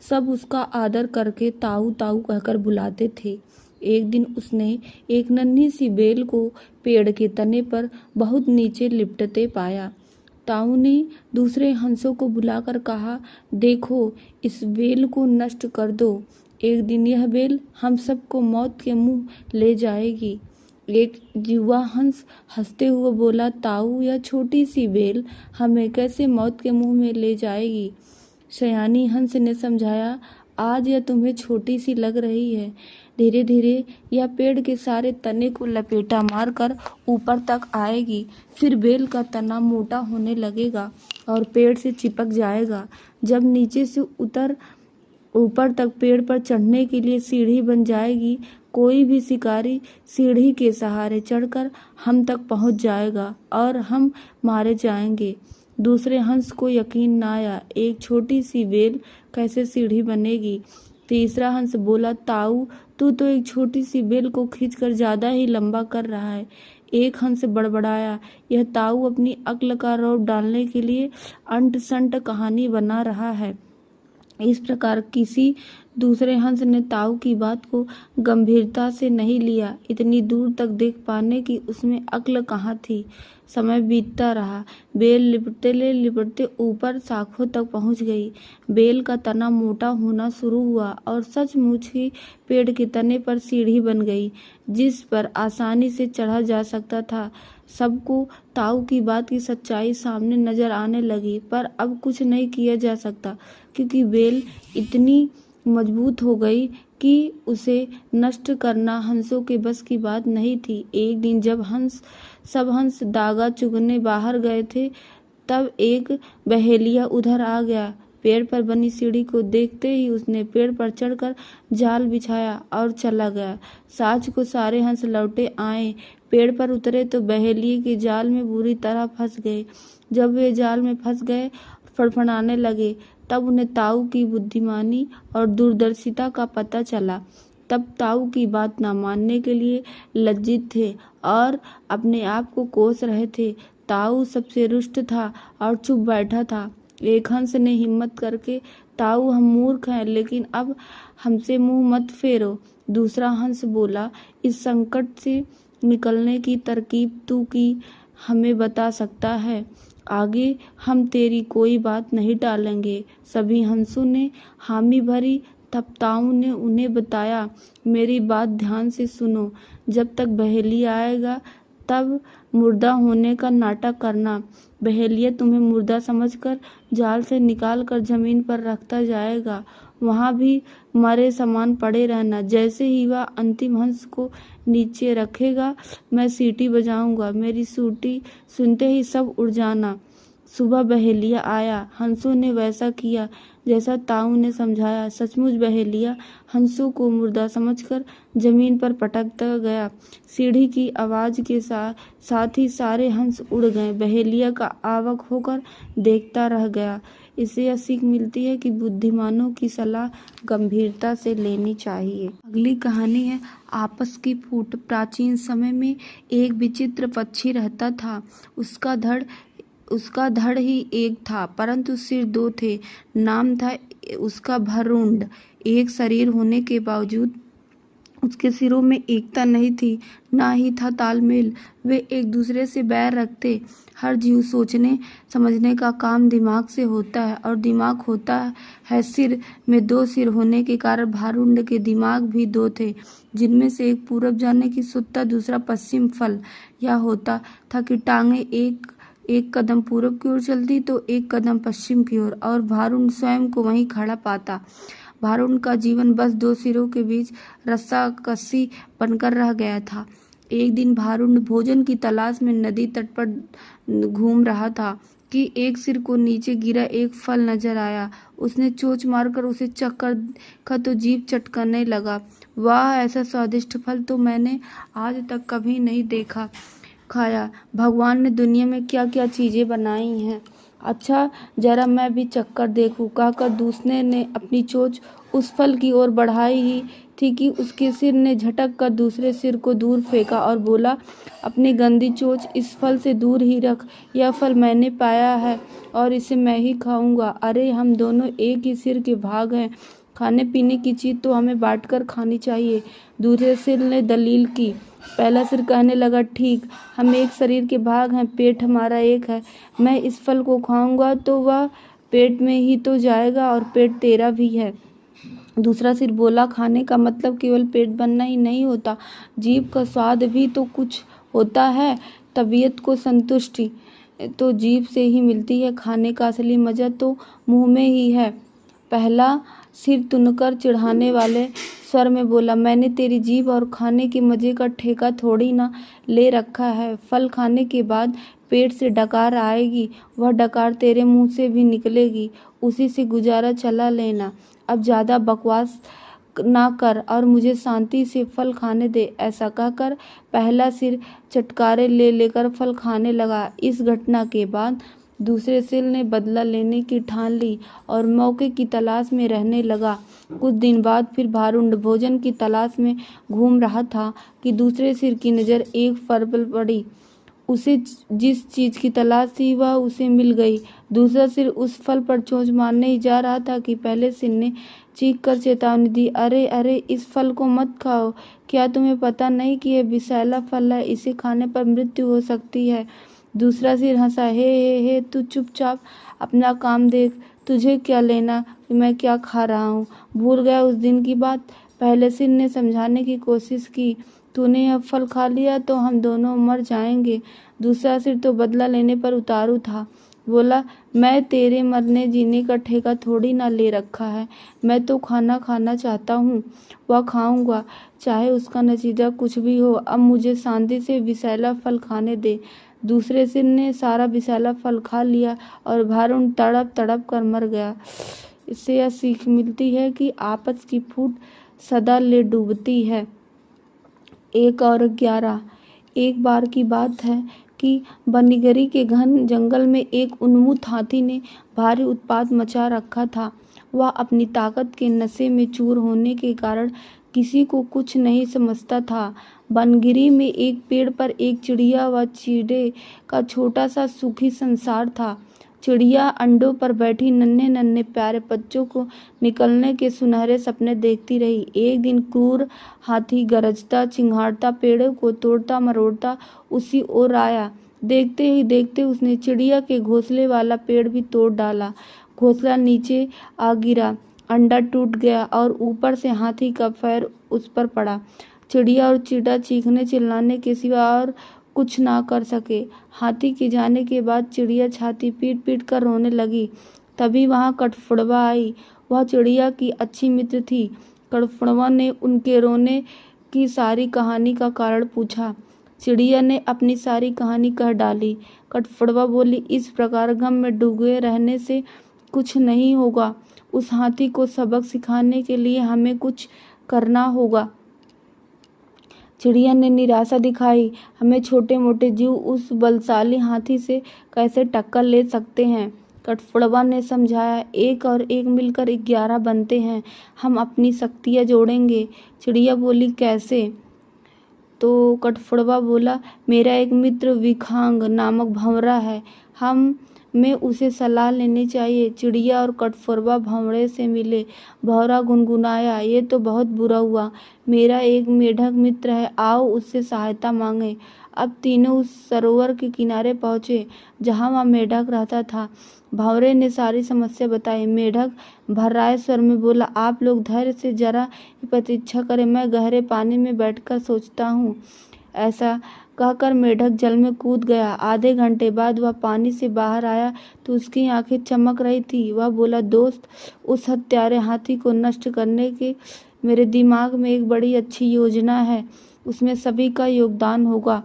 S1: सब उसका आदर करके ताऊ ताऊ कहकर बुलाते थे। एक दिन उसने एक नन्ही सी बेल को पेड़ के तने पर बहुत नीचे लिपटते पाया। ताऊ ने दूसरे हंसों को बुलाकर कहा, देखो, इस बेल को नष्ट कर दो। एक दिन यह बेल हम सबको मौत के मुंह ले जाएगी। एक युवा हंस हंसते हुए बोला, ताऊ, यह छोटी सी बेल हमें कैसे मौत के मुंह में ले जाएगी? सयानी हंस ने समझाया, आज यह तुम्हें छोटी सी लग रही है, धीरे धीरे यह पेड़ के सारे तने को लपेटा मारकर ऊपर तक आएगी। फिर बेल का तना मोटा होने लगेगा और पेड़ से चिपक जाएगा। जब नीचे से ऊपर तक पेड़ पर चढ़ने के लिए सीढ़ी बन जाएगी, कोई भी शिकारी सीढ़ी के सहारे चढ़कर हम तक पहुंच जाएगा और हम मारे जाएंगे। दूसरे हंस को यकीन न आया, एक छोटी सी बेल कैसे सीढ़ी बनेगी? तीसरा हंस बोला, ताऊ, तू तो एक छोटी सी बेल को खींचकर ज्यादा ही लंबा कर रहा है। एक हंस बड़बड़ाया, यह ताऊ अपनी अक्ल का रौब डालने के लिए अंट संट कहानी बना रहा है। इस प्रकार किसी दूसरे हंस ने ताऊ की बात को गंभीरता से नहीं लिया। इतनी दूर तक देख पाने की उसमें अक्ल कहाँ थी। समय बीतता रहा। बेल लिपटते ऊपर शाखों तक पहुंच गई। बेल का तना मोटा होना शुरू हुआ और सचमुच ही पेड़ के तने पर सीढ़ी बन गई, जिस पर आसानी से चढ़ा जा सकता था। सबको ताऊ की बात की सच्चाई सामने नजर आने लगी, पर अब कुछ नहीं किया जा सकता, क्योंकि बेल इतनी मजबूत हो गई कि उसे नष्ट करना हंसों के बस की बात नहीं थी। एक दिन जब सब हंस दागा चुगने बाहर गए थे, तब एक बहेलिया उधर आ गया। पेड़ पर बनी सीढ़ी को देखते ही उसने पेड़ पर चढ़कर जाल बिछाया और चला गया। साँझ को सारे हंस लौटे आए। पेड़ पर उतरे तो बहेलिए के जाल में बुरी तरह फंस गए। जब वे जाल में फंस गए, फड़फड़ाने लगे, तब उन्हें ताऊ की बुद्धिमानी और दूरदर्शिता का पता चला। तब ताऊ की बात न मानने के लिए लज्जित थे और अपने आप को कोस रहे थे। ताऊ सबसे रुष्ट था और चुप बैठा था। एक हंस ने हिम्मत करके, ताऊ, हम मूर्ख हैं, लेकिन अब हमसे मुंह मत फेरो। दूसरा हंस बोला, इस संकट से निकलने की तरकीब तू की हमें बता सकता है? आगे हम तेरी कोई बात नहीं टालेंगे। सभी हंसों ने हामी भरी। तब ताऊ ने उन्हें बताया, मेरी बात ध्यान से सुनो। जब तक बहेलिया आएगा तब मुर्दा होने का नाटक करना। बहेलिया तुम्हें मुर्दा समझकर जाल से निकालकर जमीन पर रखता जाएगा। वहाँ भी मरे समान पड़े रहना। जैसे ही वह अंतिम हंस को नीचे रखेगा, मैं सीटी बजाऊंगा। मेरी सीटी सुनते ही सब उड़ जाना। सुबह बहेलिया आया। हंसों ने वैसा किया जैसा ताऊ ने समझाया। सचमुच बहेलिया हंसों को मुर्दा समझकर जमीन पर पटकता गया। सीढ़ी की आवाज के साथ ही सारे हंस उड़ गए। बहेलिया का आवाक होकर देखता रह गया। इससे यह सीख मिलती है कि बुद्धिमानों की सलाह गंभीरता से लेनी चाहिए। अगली कहानी है आपस की फूट। प्राचीन समय में एक विचित्र पक्षी रहता था। उसका धड़ ही एक था, परंतु सिर दो थे। नाम था उसका भर्रुंड। एक शरीर होने के बावजूद उसके सिरों में एकता नहीं थी, ना ही था तालमेल। वे एक दूसरे से बैर रखते। हर जीव सोचने समझने का काम दिमाग से होता है और दिमाग होता है सिर में। दो सिर होने के कारण भर्रुंड के दिमाग भी दो थे, जिनमें से एक पूरब जाने की सुत्ता, दूसरा पश्चिम। फल यह होता था कि टांगे एक कदम पूरब की ओर चलती तो एक कदम पश्चिम की ओर, और भर्रुंड स्वयं को वहीं खड़ा पाता। भर्रुंड का जीवन बस दो सिरों के बीच रस्साकसी बनकर रह गया था। एक दिन भर्रुंड भोजन की तलाश में नदी तट पर घूम रहा था कि एक सिर को नीचे गिरा एक फल नजर आया। उसने चोंच मारकर उसे चखकर देखा तो जीभ चटकने लगा। वाह, ऐसा स्वादिष्ट फल तो मैंने आज तक कभी नहीं खाया। भगवान ने दुनिया में क्या क्या चीजें बनाई हैं। अच्छा, जरा मैं भी चक्कर देखूं, कहकर दूसरे ने अपनी चोंच उस फल की ओर बढ़ाई ही थी कि उसके सिर ने झटक कर दूसरे सिर को दूर फेंका और बोला, अपनी गंदी चोंच इस फल से दूर ही रख। यह फल मैंने पाया है और इसे मैं ही खाऊंगा। अरे, हम दोनों एक ही सिर के भाग हैं। खाने पीने की चीज़ तो हमें बांटकर खानी चाहिए। दूसरे सिर ने दलील की। पहला सिर कहने लगा, ठीक, हम एक शरीर के भाग हैं, पेट हमारा एक है। मैं इस फल को खाऊंगा तो वह पेट में ही तो जाएगा और पेट तेरा भी है। दूसरा सिर बोला, खाने का मतलब केवल पेट भरना ही नहीं होता, जीभ का स्वाद भी तो कुछ होता है। तबीयत को संतुष्टि तो जीभ से ही मिलती है, खाने का असली मजा तो मुंह में ही है। पहला सिर तुनकर चिढ़ाने वाले स्वर में बोला, मैंने तेरी जीभ और खाने के मजे का ठेका थोड़ी ना ले रखा है। फल खाने के बाद पेट से डकार आएगी, वह डकार तेरे मुंह से भी निकलेगी, उसी से गुजारा चला लेना। अब ज़्यादा बकवास ना कर और मुझे शांति से फल खाने दे। ऐसा कहकर पहला सिर चटकारे ले लेकर फल खाने लगा। इस घटना के बाद दूसरे सिर ने बदला लेने की ठान ली और मौके की तलाश में रहने लगा। कुछ दिन बाद फिर भारुंड भोजन की तलाश में घूम रहा था कि दूसरे सिर की नज़र एक फल पर पड़ी। उसे जिस चीज़ की तलाश थी वह उसे मिल गई। दूसरा सिर उस फल पर चोंच मारने ही जा रहा था कि पहले सिर ने चीख कर चेतावनी दी, अरे अरे, इस फल को मत खाओ। क्या तुम्हें पता नहीं कि यह विषैला फल है, इसे खाने पर मृत्यु हो सकती है। दूसरा सिर हंसा, हे, तू चुपचाप अपना काम देख, तुझे क्या लेना कि मैं क्या खा रहा हूँ। भूल गया उस दिन की बात। पहले सिर ने समझाने की कोशिश की, तूने यह फल खा लिया तो हम दोनों मर जाएंगे। दूसरा सिर तो बदला लेने पर उतारू था, बोला, मैं तेरे मरने जीने का ठेका थोड़ी ना ले रखा है, मैं तो खाना खाना चाहता हूँ, वह खाऊंगा, चाहे उसका नतीजा कुछ भी हो। अब मुझे शांति से विषैला फल खाने दे। दूसरे सिर ने सारा विषैला फल खा लिया और भारुण तड़प तड़प कर मर गया। इससे यह सीख मिलती है कि आपस की फूट सदा ले डूबती है। 1 और 11। एक बार की बात है कि बनीगरी के घन जंगल में एक उन्मत्त हाथी ने भारी उत्पात मचा रखा था। वह अपनी ताकत के नशे में चूर होने के कारण किसी को कुछ नहीं समझता था। बनगिरी में एक पेड़ पर एक चिड़िया व चीड़े का छोटा सा सुखी संसार था। चिड़िया अंडों पर बैठी नन्हे नन्हे प्यारे बच्चों को निकलने के सुनहरे सपने देखती रही। एक दिन क्रूर हाथी गरजता चिंघाड़ता पेड़ों को तोड़ता मरोड़ता उसी ओर आया। देखते ही देखते उसने चिड़िया के घोंसले वाला पेड़ भी तोड़ डाला। घोंसला नीचे आ गिरा, अंडा टूट गया और ऊपर से हाथी का पैर उस पर पड़ा। चिड़िया और चींटा चीखने चिल्लाने के सिवा और कुछ ना कर सके। हाथी के जाने के बाद चिड़िया छाती पीट पीट कर रोने लगी। तभी वहां कठफोड़वा आई। वह चिड़िया की अच्छी मित्र थी। कठफोड़वा ने उनके रोने की सारी कहानी का कारण पूछा। चिड़िया ने अपनी सारी कहानी कह डाली। कठफोड़वा बोली, इस प्रकार गम में डूबे रहने से कुछ नहीं होगा। उस हाथी को सबक सिखाने के लिए हमें कुछ करना होगा। चिड़िया ने निराशा दिखाई, हमें छोटे मोटे जीव उस बलशाली हाथी से कैसे टक्कर ले सकते हैं। कठफोड़वा ने समझाया, 1 और 1 मिलकर 11 बनते हैं, हम अपनी शक्तियाँ जोड़ेंगे। चिड़िया बोली, कैसे? तो कठफोड़वा बोला, मेरा एक मित्र विखांग नामक भंवरा है, हमें उसे सलाह लेनी चाहिए। चिड़िया और कठफोड़वा भंवरे से मिले। भंवरा गुनगुनाया, ये तो बहुत बुरा हुआ, मेरा एक मेढक मित्र है, आओ उससे सहायता मांगे। अब तीनों उस सरोवर के किनारे पहुंचे जहां वह मेढक रहता था। भंवरे ने सारी समस्या बताई। मेढक भर्राए स्वर में बोला, आप लोग धैर्य से जरा ही प्रतीक्षा करें, मैं गहरे पानी में बैठकर सोचता हूँ। ऐसा कहकर मेढक जल में कूद गया। आधे घंटे बाद वह पानी से बाहर आया तो उसकी आंखें चमक रही थी। वह बोला, दोस्त, उस हत्यारे हाथी को नष्ट करने के मेरे दिमाग में एक बड़ी अच्छी योजना है, उसमें सभी का योगदान होगा।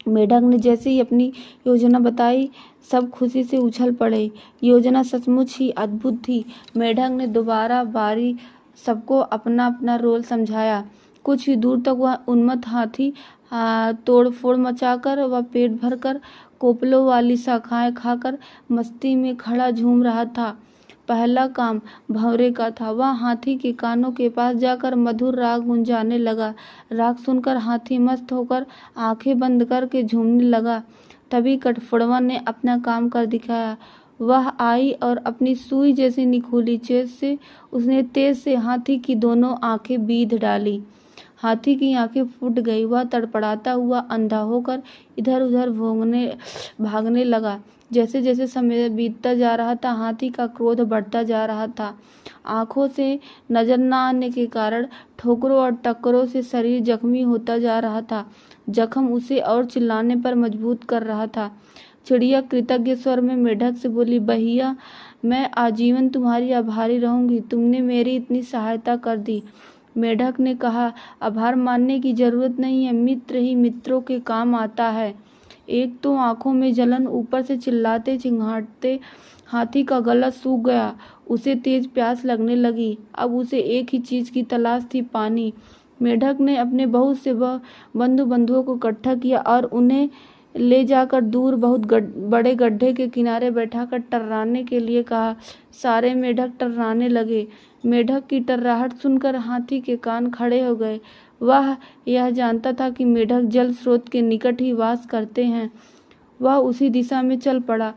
S1: मेढक ने जैसे ही अपनी योजना बताई, सब खुशी से उछल पड़े। योजना सचमुच ही अद्भुत थी। मेढक ने दोबारा बारी सबको अपना अपना रोल समझाया। कुछ ही दूर तक वह उन्मत्त हाथी तोड़फोड़ मचाकर व पेट भरकर कोपलों वाली शाखाएं खाकर मस्ती में खड़ा झूम रहा था। पहला काम भंवरे का था। वह हाथी के कानों के पास जाकर मधुर राग गुंजाने लगा। राग सुनकर हाथी मस्त होकर आंखें बंद करके झूमने लगा। तभी कठफोड़वा ने अपना काम कर दिखाया। वह आई और अपनी सुई जैसी निखोली चोंच से उसने तेज से हाथी की दोनों आंखें बीध डाली। हाथी की आंखें फूट गई। वह तड़पड़ाता हुआ अंधा होकर इधर उधर भागने लगा। जैसे जैसे समय बीतता जा रहा था, हाथी का क्रोध बढ़ता जा रहा था। आंखों से नजर न आने के कारण ठोकरों और टक्करों से शरीर जख्मी होता जा रहा था। जख्म उसे और चिल्लाने पर मजबूर कर रहा था। चिड़िया कृतज्ञ स्वर में मेढक से बोली, भैया, मैं आजीवन तुम्हारी आभारी रहूंगी, तुमने मेरी इतनी सहायता कर दी। मेढक ने कहा, आभार मानने की जरूरत नहीं है, मित्र ही मित्रों के काम आता है। एक तो आंखों में जलन, ऊपर से चिल्लाते चिंघाड़ते हाथी का गला सूख गया। उसे तेज प्यास लगने लगी। अब उसे एक ही चीज की तलाश थी, पानी। मेढक ने अपने बहुत से बंधुओं को इकट्ठा किया और उन्हें ले जाकर दूर बहुत बड़े गड्ढे के किनारे बैठाकर टर्राने के लिए कहा। सारे मेढक टर्राने लगे। मेढक की टर्राहट सुनकर हाथी के कान खड़े हो गए। वह यह जानता था कि मेढक जल स्रोत के निकट ही वास करते हैं। वह उसी दिशा में चल पड़ा।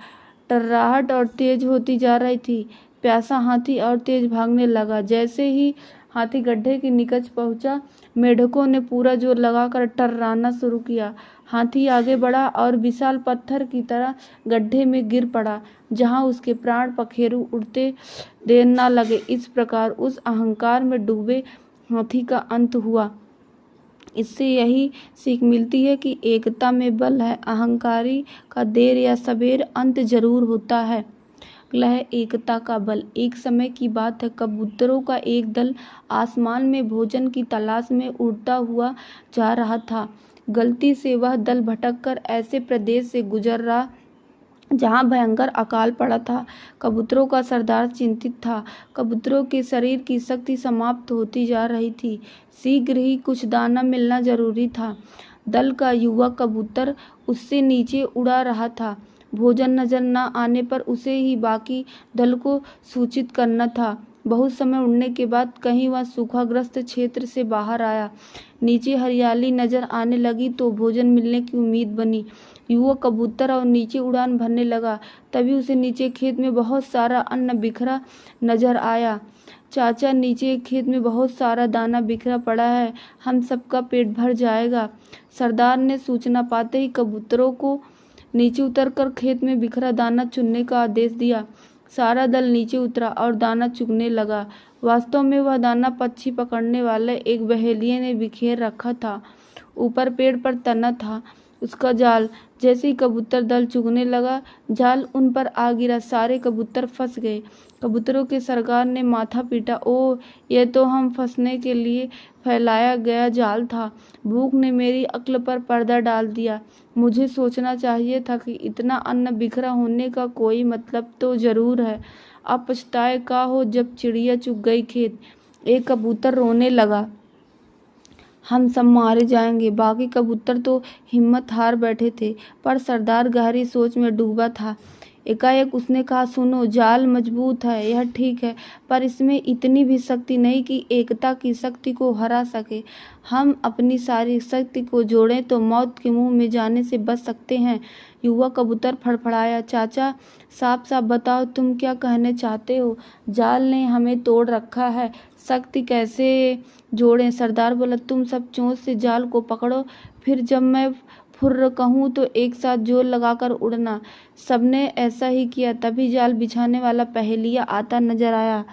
S1: टर्राहट और तेज होती जा रही थी। प्यासा हाथी और तेज भागने लगा। जैसे ही हाथी गड्ढे के निकट पहुंचा, मेढकों ने पूरा जोर लगाकर टर्राना शुरू किया। हाथी आगे बढ़ा और विशाल पत्थर की तरह गड्ढे में गिर पड़ा, जहां उसके प्राण पखेरु उड़ते देर न लगे। इस प्रकार उस अहंकार में डूबे हाथी का अंत हुआ। इससे यही सीख मिलती है कि एकता में बल है। अहंकारी का देर या सबेर अंत जरूर होता है। है एकता का बल। एक समय की बात है, कबूतरों का एक दल आसमान में भोजन की तलाश में उड़ता हुआ जा रहा था। गलती से वह दल भटककर ऐसे प्रदेश से गुजर रहा जहां भयंकर अकाल पड़ा था। कबूतरों का सरदार चिंतित था। कबूतरों के शरीर की शक्ति समाप्त होती जा रही थी। शीघ्र ही कुछ दाना मिलना जरूरी था। दल का युवा कबूतर उससे नीचे उड़ा रहा था। भोजन नजर न आने पर उसे ही बाकी दल को सूचित करना था। बहुत समय उड़ने के बाद कहीं वह सूखाग्रस्त क्षेत्र से बाहर आया। नीचे हरियाली नजर आने लगी तो भोजन मिलने की उम्मीद बनी। युवा कबूतर और नीचे उड़ान भरने लगा। तभी उसे नीचे खेत में बहुत सारा अन्न बिखरा नजर आया। चाचा, नीचे खेत में बहुत सारा दाना बिखरा पड़ा है, हम सबका पेट भर जाएगा। सरदार ने सूचना पाते ही कबूतरों को नीचे उतरकर खेत में बिखरा दाना चुनने का आदेश दिया। सारा दल नीचे उतरा और दाना चुगने लगा। वास्तव में वह दाना पक्षी पकड़ने वाले एक बहेलिये ने बिखेर रखा था। ऊपर पेड़ पर तना था उसका जाल। जैसे ही कबूतर दल चुगने लगा, जाल उन पर आ गिरा। सारे कबूतर फंस गए। कबूतरों के सरदार ने माथा पीटा, ओह, यह तो हम फंसने के लिए फैलाया गया जाल था। भूख ने मेरी अक्ल पर पर्दा डाल दिया। मुझे सोचना चाहिए था कि इतना अन्न बिखरा होने का कोई मतलब तो जरूर है। अब पछताए का हो जब चिड़िया चुग गई खेत। एक कबूतर रोने लगा, हम सब मारे जाएंगे। बाकी कबूतर तो हिम्मत हार बैठे थे, पर सरदार गहरी सोच में डूबा था। एकाएक उसने कहा, सुनो, जाल मजबूत है, यह ठीक है, पर इसमें इतनी भी शक्ति नहीं कि एकता की शक्ति को हरा सके। हम अपनी सारी शक्ति को जोड़ें तो मौत के मुंह में जाने से बच सकते हैं। युवा कबूतर फड़फड़ाया, चाचा, साफ साफ बताओ, तुम क्या कहने चाहते हो? जाल ने हमें तोड़ रखा है, शक्ति कैसे जोड़ें? सरदार बोला, तुम सब चोंच से जाल को पकड़ो, फिर जब मैं फुर्र कहूँ तो एक साथ जोर लगाकर उड़ना। सबने ऐसा ही किया। तभी जाल बिछाने वाला पहेलिया आता नजर आया।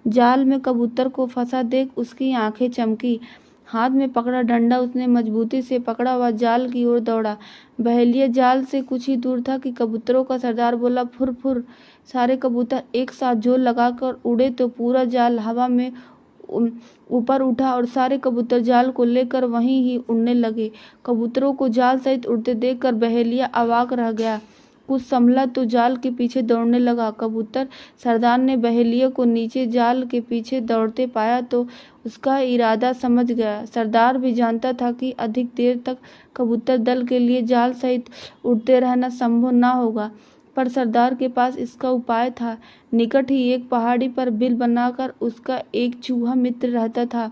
S1: जाल में कबूतर को फंसा देख उसकी आंखें चमकी। हाथ में पकड़ा डंडा उसने मजबूती से पकड़ा हुआ जाल की ओर दौड़ा। बहेलिया जाल से कुछ ही दूर था कि कबूतरों का सरदार बोला, फुर फुर। सारे कबूतर एक साथ जोर लगाकर उड़े तो पूरा जाल हवा में ऊपर उठा और सारे कबूतर जाल को लेकर वहीं ही उड़ने लगे। कबूतरों को जाल सहित उड़ते देखकर बहेलिया अवाक रह गया। कुछ संभला तो जाल के पीछे दौड़ने लगा। कबूतर सरदार ने बहेलिया को नीचे जाल के पीछे दौड़ते पाया तो उसका इरादा समझ गया। सरदार भी जानता था कि अधिक देर तक कबूतर दल के लिए जाल सहित उड़ते रहना संभव न होगा, पर सरदार के पास इसका उपाय था। निकट ही एक पहाड़ी पर बिल बनाकर उसका एक चूहा मित्र रहता था।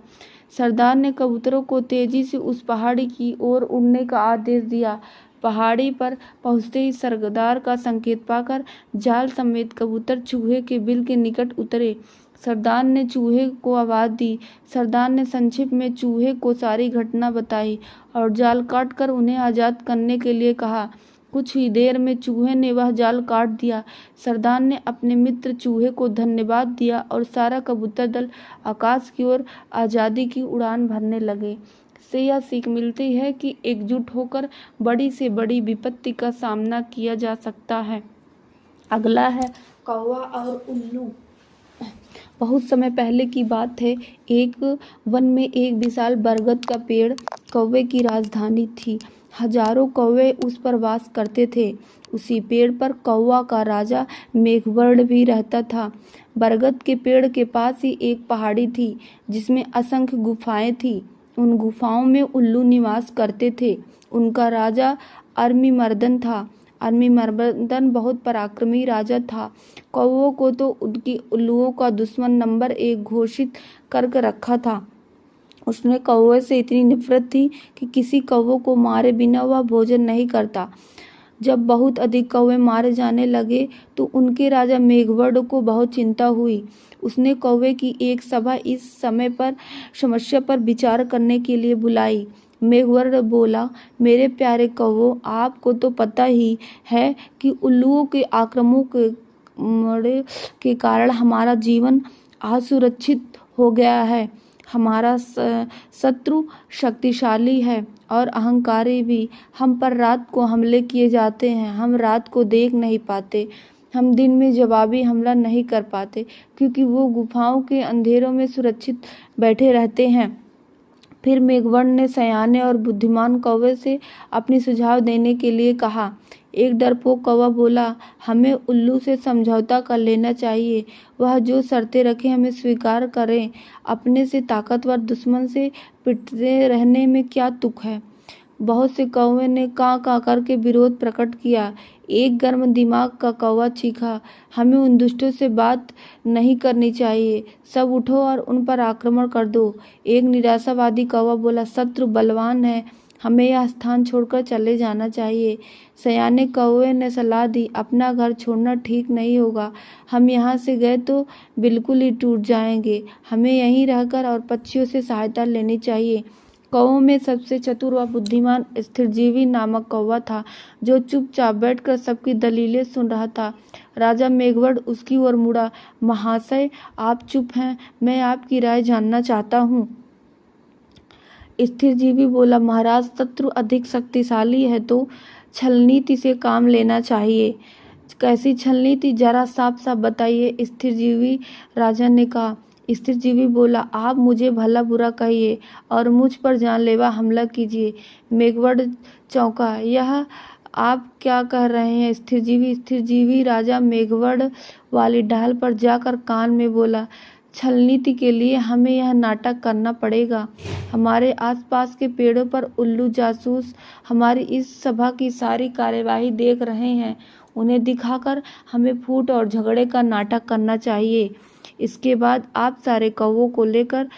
S1: सरदार ने कबूतरों को तेजी से उस पहाड़ी की ओर उड़ने का आदेश दिया। पहाड़ी पर पहुँचते ही सरदार का संकेत पाकर जाल समेत कबूतर चूहे के बिल के निकट उतरे। सरदार ने चूहे को आवाज़ दी। सरदार ने संक्षिप्त में चूहे को सारी घटना बताई और जाल काटकर उन्हें आज़ाद करने के लिए कहा। कुछ ही देर में चूहे ने वह जाल काट दिया। सरदार ने अपने मित्र चूहे को धन्यवाद दिया और सारा कबूतर दल आकाश की ओर आज़ादी की उड़ान भरने लगे। इससे यह सीख मिलती है कि एकजुट होकर बड़ी से बड़ी विपत्ति का सामना किया जा सकता है। अगला है कौवा और उल्लू। बहुत समय पहले की बात है। एक वन में एक विशाल बरगद का पेड़ कौवे की राजधानी थी। हजारों कौवे उस पर वास करते थे। उसी पेड़ पर कौवा का राजा मेघवर्ण भी रहता था। बरगद के पेड़ के पास ही एक पहाड़ी थी जिसमें असंख्य गुफाएं थीं। उन गुफाओं में उल्लू निवास करते थे। उनका राजा अरमीमर्दन था। अरमीमर्दन बहुत पराक्रमी राजा था। कौवों को तो उनकी उल्लुओं का दुश्मन नंबर 1 घोषित करके रखा था। उसने कौवे से इतनी नफरत थी कि किसी कौवे को मारे बिना वह भोजन नहीं करता। जब बहुत अधिक कौवे मारे जाने लगे तो उनके राजा मेघवर्ण को बहुत चिंता हुई। उसने कौवे की एक सभा इस समस्या पर विचार करने के लिए बुलाई। मेघवर्ण बोला, मेरे प्यारे कौवों, आपको तो पता ही है कि उल्लुओं के आक्रमणों के कारण हमारा जीवन असुरक्षित हो गया है। हमारा शत्रु शक्तिशाली है और अहंकारी भी। हम पर रात को हमले किए जाते हैं। हम रात को देख नहीं पाते। हम दिन में जवाबी हमला नहीं कर पाते क्योंकि वो गुफाओं के अंधेरों में सुरक्षित बैठे रहते हैं। फिर मेघवर्ण ने सयाने और बुद्धिमान कौवे से अपनी सुझाव देने के लिए कहा। एक डरपोक कौवा बोला, हमें उल्लू से समझौता कर लेना चाहिए। वह जो शर्तें रखे हमें स्वीकार करें। अपने से ताकतवर दुश्मन से पिटते रहने में क्या तुक है। बहुत से कौवे ने कां कां करके विरोध प्रकट किया। एक गर्म दिमाग का कौवा चीखा, हमें उन दुष्टों से बात नहीं करनी चाहिए। सब उठो और उन पर आक्रमण कर दो। एक निराशावादी कौवा बोला, शत्रु बलवान है, हमें यह स्थान छोड़कर चले जाना चाहिए। सयाने कौवे ने सलाह दी, अपना घर छोड़ना ठीक नहीं होगा। हम यहाँ से गए तो बिल्कुल ही टूट जाएंगे। हमें यहीं रहकर और पक्षियों से सहायता लेनी चाहिए। कौवों में सबसे चतुर व बुद्धिमान स्थिरजीवी नामक कौवा था, जो चुपचाप बैठकर सबकी दलीलें सुन रहा था। राजा मेघवर्ण उसकी ओर मुड़ा। महाशय, आप चुप हैं, मैं आपकी राय जानना चाहता हूँ। स्थिरजीवी बोला, महाराज, शत्रु अधिक शक्तिशाली है तो छलनीति से काम लेना चाहिए। कैसी छलनीति, जरा साफ साफ बताइए, स्थिरजीवी राजा ने कहा। स्थिरजीवी बोला, आप मुझे भला बुरा कहिए और मुझ पर जानलेवा हमला कीजिए। मेघवर्ण चौंका, यह आप क्या कह रहे हैं स्थिरजीवी राजा मेघवर्ण वाली ढाल पर जाकर कान में बोला, छलनीति के लिए हमें यह नाटक करना पड़ेगा। हमारे आसपास के पेड़ों पर उल्लू जासूस हमारी इस सभा की सारी कार्यवाही देख रहे हैं। उन्हें दिखाकर हमें फूट और झगड़े का नाटक करना चाहिए। इसके बाद आप सारे कौवों को लेकर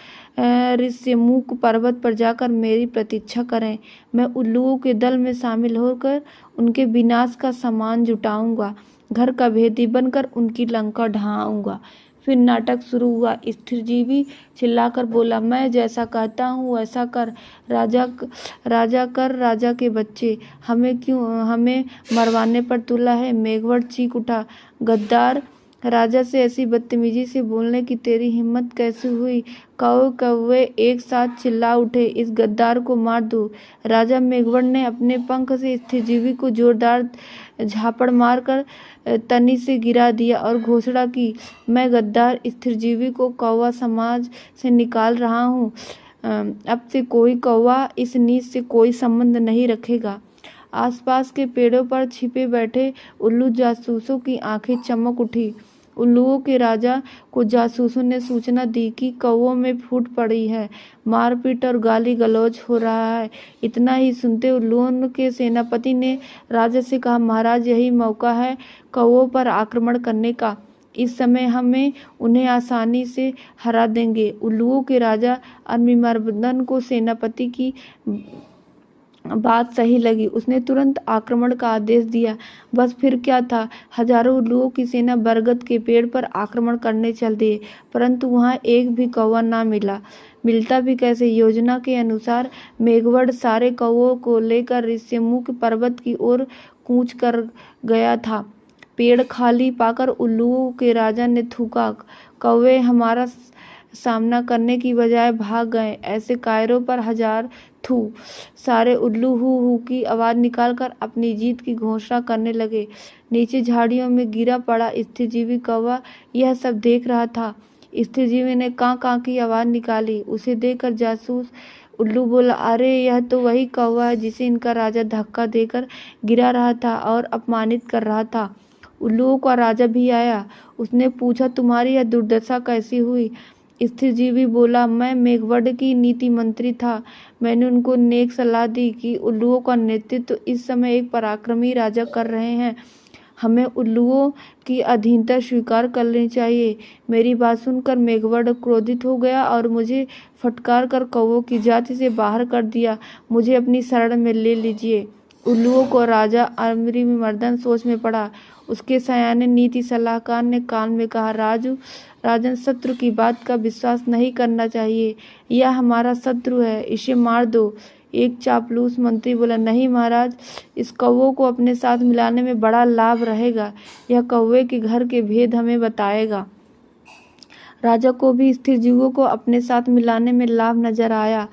S1: ऋष्यमुख पर्वत पर जाकर मेरी प्रतीक्षा करें। मैं उल्लुओं के दल में शामिल होकर उनके विनाश का सामान जुटाऊंगा। घर का भेदी बनकर उनकी लंका ढाऊंगा। फिर नाटक शुरू हुआ। स्थिरजीवी चिल्लाकर बोला, मैं जैसा कहता हूँ वैसा कर। राजा के बच्चे, हमें मरवाने पर तुला है। मेघवर्ण चीख उठा, गद्दार, राजा से ऐसी बदतमीजी से बोलने की तेरी हिम्मत कैसे हुई। कौवे एक साथ चिल्ला उठे, इस गद्दार को मार दो। राजा मेघवर्ण ने अपने पंख से स्थिरजीवी को जोरदार झापड़ मारकर तनी से गिरा दिया और घोषणा की, मैं गद्दार स्थिरजीवी को कौवा समाज से निकाल रहा हूँ। अब से कोई कौवा इस नीच से कोई संबंध नहीं रखेगा। आसपास के पेड़ों पर छिपे बैठे उल्लू जासूसों की आंखें चमक उठी। उल्लुओं के राजा को जासूसों ने सूचना दी कि कौवों में फूट पड़ी है, मारपीट और गाली गलौज हो रहा है। इतना ही सुनते उल्लुओं के सेनापति ने राजा से कहा, महाराज, यही मौका है कौवों पर आक्रमण करने का। इस समय हमें उन्हें आसानी से हरा देंगे। उल्लुओं के राजा अरमीमर्दन को सेनापति की बात सही लगी। उसने तुरंत आक्रमण का आदेश दिया। बस फिर क्या था, हजारों उल्लुओं की सेना बरगद के पेड़ पर आक्रमण करने चल दिए, परंतु वहां एक भी कौवा ना मिला। मिलता भी कैसे? योजना के अनुसार मेघवर्ण सारे कौवों को लेकर ऋष्यमुख पर्वत की ओर कूच कर गया था। पेड़ खाली पाकर उल्लुओं के राजा ने थूका, कौवे हमारा सामना करने की बजाय भाग गए। ऐसे कायरों पर हजार थू। सारे उल्लू हू हू की आवाज निकालकर अपनी जीत की घोषणा करने लगे। नीचे झाड़ियों में गिरा पड़ा स्थिरजीवी कौवा यह सब देख रहा था। स्थिरजीवी ने कां कां की आवाज निकाली। उसे देखकर जासूस उल्लू बोला, अरे यह तो वही कौवा है जिसे इनका राजा धक्का देकर गिरा रहा था और अपमानित कर रहा था। उल्लुओं का राजा भी आया। उसने पूछा, तुम्हारी यह दुर्दशा कैसी हुई? स्थिरजीवी बोला, मैं मेघवर्ण की नीति मंत्री था। मैंने उनको नेक सलाह दी कि उल्लुओं का नेतृत्व इस समय एक पराक्रमी राजा कर रहे हैं। हमें उल्लुओं की अधीनता स्वीकार कर लेनी चाहिए। मेरी बात सुनकर मेघवर्ण क्रोधित हो गया और मुझे फटकार कर कौवों की जाति से बाहर कर दिया। मुझे अपनी शरण में ले लीजिए। उल्लुओं को राजा अरिमर्दन सोच में पड़ा। उसके सयाने नीति सलाहकार ने कान में कहा, राजन, शत्रु की बात का विश्वास नहीं करना चाहिए। यह हमारा शत्रु है, इसे मार दो। एक चापलूस मंत्री बोला, नहीं महाराज, इस कौवे को अपने साथ मिलाने में बड़ा लाभ रहेगा। यह कौवे के घर के भेद हमें बताएगा। राजा को भी स्थिरजीवों को अपने साथ मिलाने में लाभ नजर आया।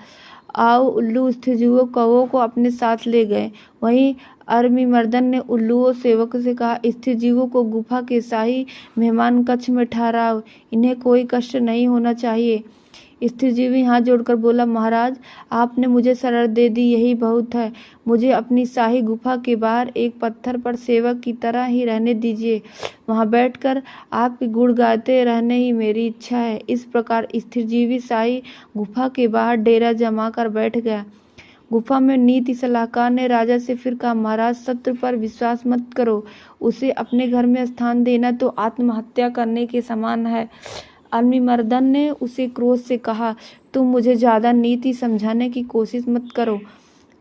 S1: आओ उल्लू स्थिरजीवों कौवों को अपने साथ ले गए। वहीं अरिमर्दन ने उल्लुओं सेवक से कहा, स्थिरजीवों को गुफा के शाही मेहमान कक्ष में ठहराओ। इन्हें कोई कष्ट नहीं होना चाहिए। स्थिरजीवी हाथ जोड़कर बोला, महाराज, आपने मुझे शरण दे दी, यही बहुत है। मुझे अपनी शाही गुफा के बाहर एक पत्थर पर सेवक की तरह ही रहने दीजिए। वहां बैठकर आपके गुण गाते रहने ही मेरी इच्छा है। इस प्रकार स्थिरजीवी शाही गुफा के बाहर डेरा जमा कर बैठ गया। गुफा में नीति सलाहकार ने राजा से फिर कहा, महाराज, शत्रु पर विश्वास मत करो। उसे अपने घर में स्थान देना तो आत्महत्या करने के समान है। अरिमर्दन ने उसे क्रोध से कहा, तुम मुझे ज्यादा नीति समझाने की कोशिश मत करो।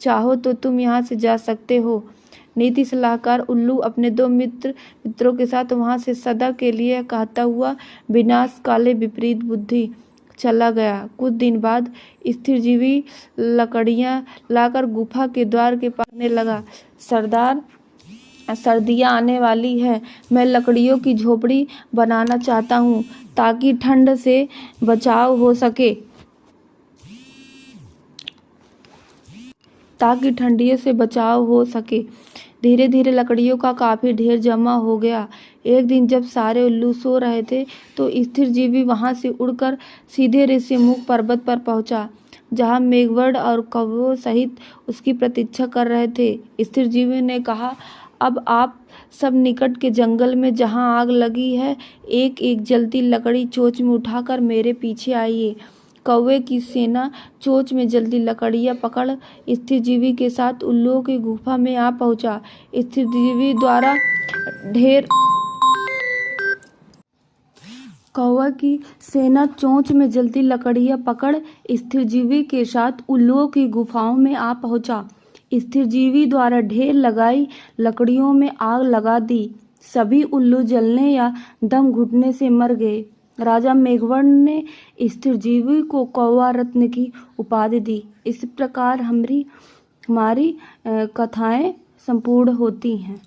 S1: चाहो तो तुम यहाँ से जा सकते हो। नीति सलाहकार उल्लू अपने दो मित्रों के साथ वहां से सदा के लिए कहता हुआ विनाश काले विपरीत बुद्धि चला गया। कुछ दिन बाद स्थिरजीवी लकड़ियां लाकर गुफा के द्वार के पास रखने लगा। सरदार, सर्दियाँ आने वाली है। मैं लकड़ियों की झोपड़ी बनाना चाहता हूँ ताकि ठंड से बचाव हो सके। धीरे धीरे लकड़ियों का काफी ढेर जमा हो गया। एक दिन जब सारे उल्लू सो रहे थे तो स्थिरजीवी वहां से उड़कर सीधे ऋष्यमुख पर्वत पर पहुंचा, जहां मेघवर्ण और कौवों सहित उसकी प्रतीक्षा कर रहे थे। स्थिरजीवी ने कहा, अब आप सब निकट के जंगल में जहां आग लगी है, एक एक जलती लकड़ी चोंच में उठाकर मेरे पीछे आइए। कौवे की सेना चोंच में जलती लकड़ियां पकड़ स्थिरजीवी के साथ उल्लुओं की गुफा में आ पहुंचा। स्थिरजीवी द्वारा ढेर कौवा की सेना चोंच में जलती लकड़ियां पकड़ स्थिरजीवी के साथ उल्लुओं की गुफाओं में आ पहुंचा। स्थिरजीवी द्वारा ढेर लगाई लकड़ियों में आग लगा दी। सभी उल्लू जलने या दम घुटने से मर गए। राजा मेघवर्ण ने स्थिरजीवी को कौवा रत्न की उपाधि दी। इस प्रकार हमारी कथाएं संपूर्ण होती हैं।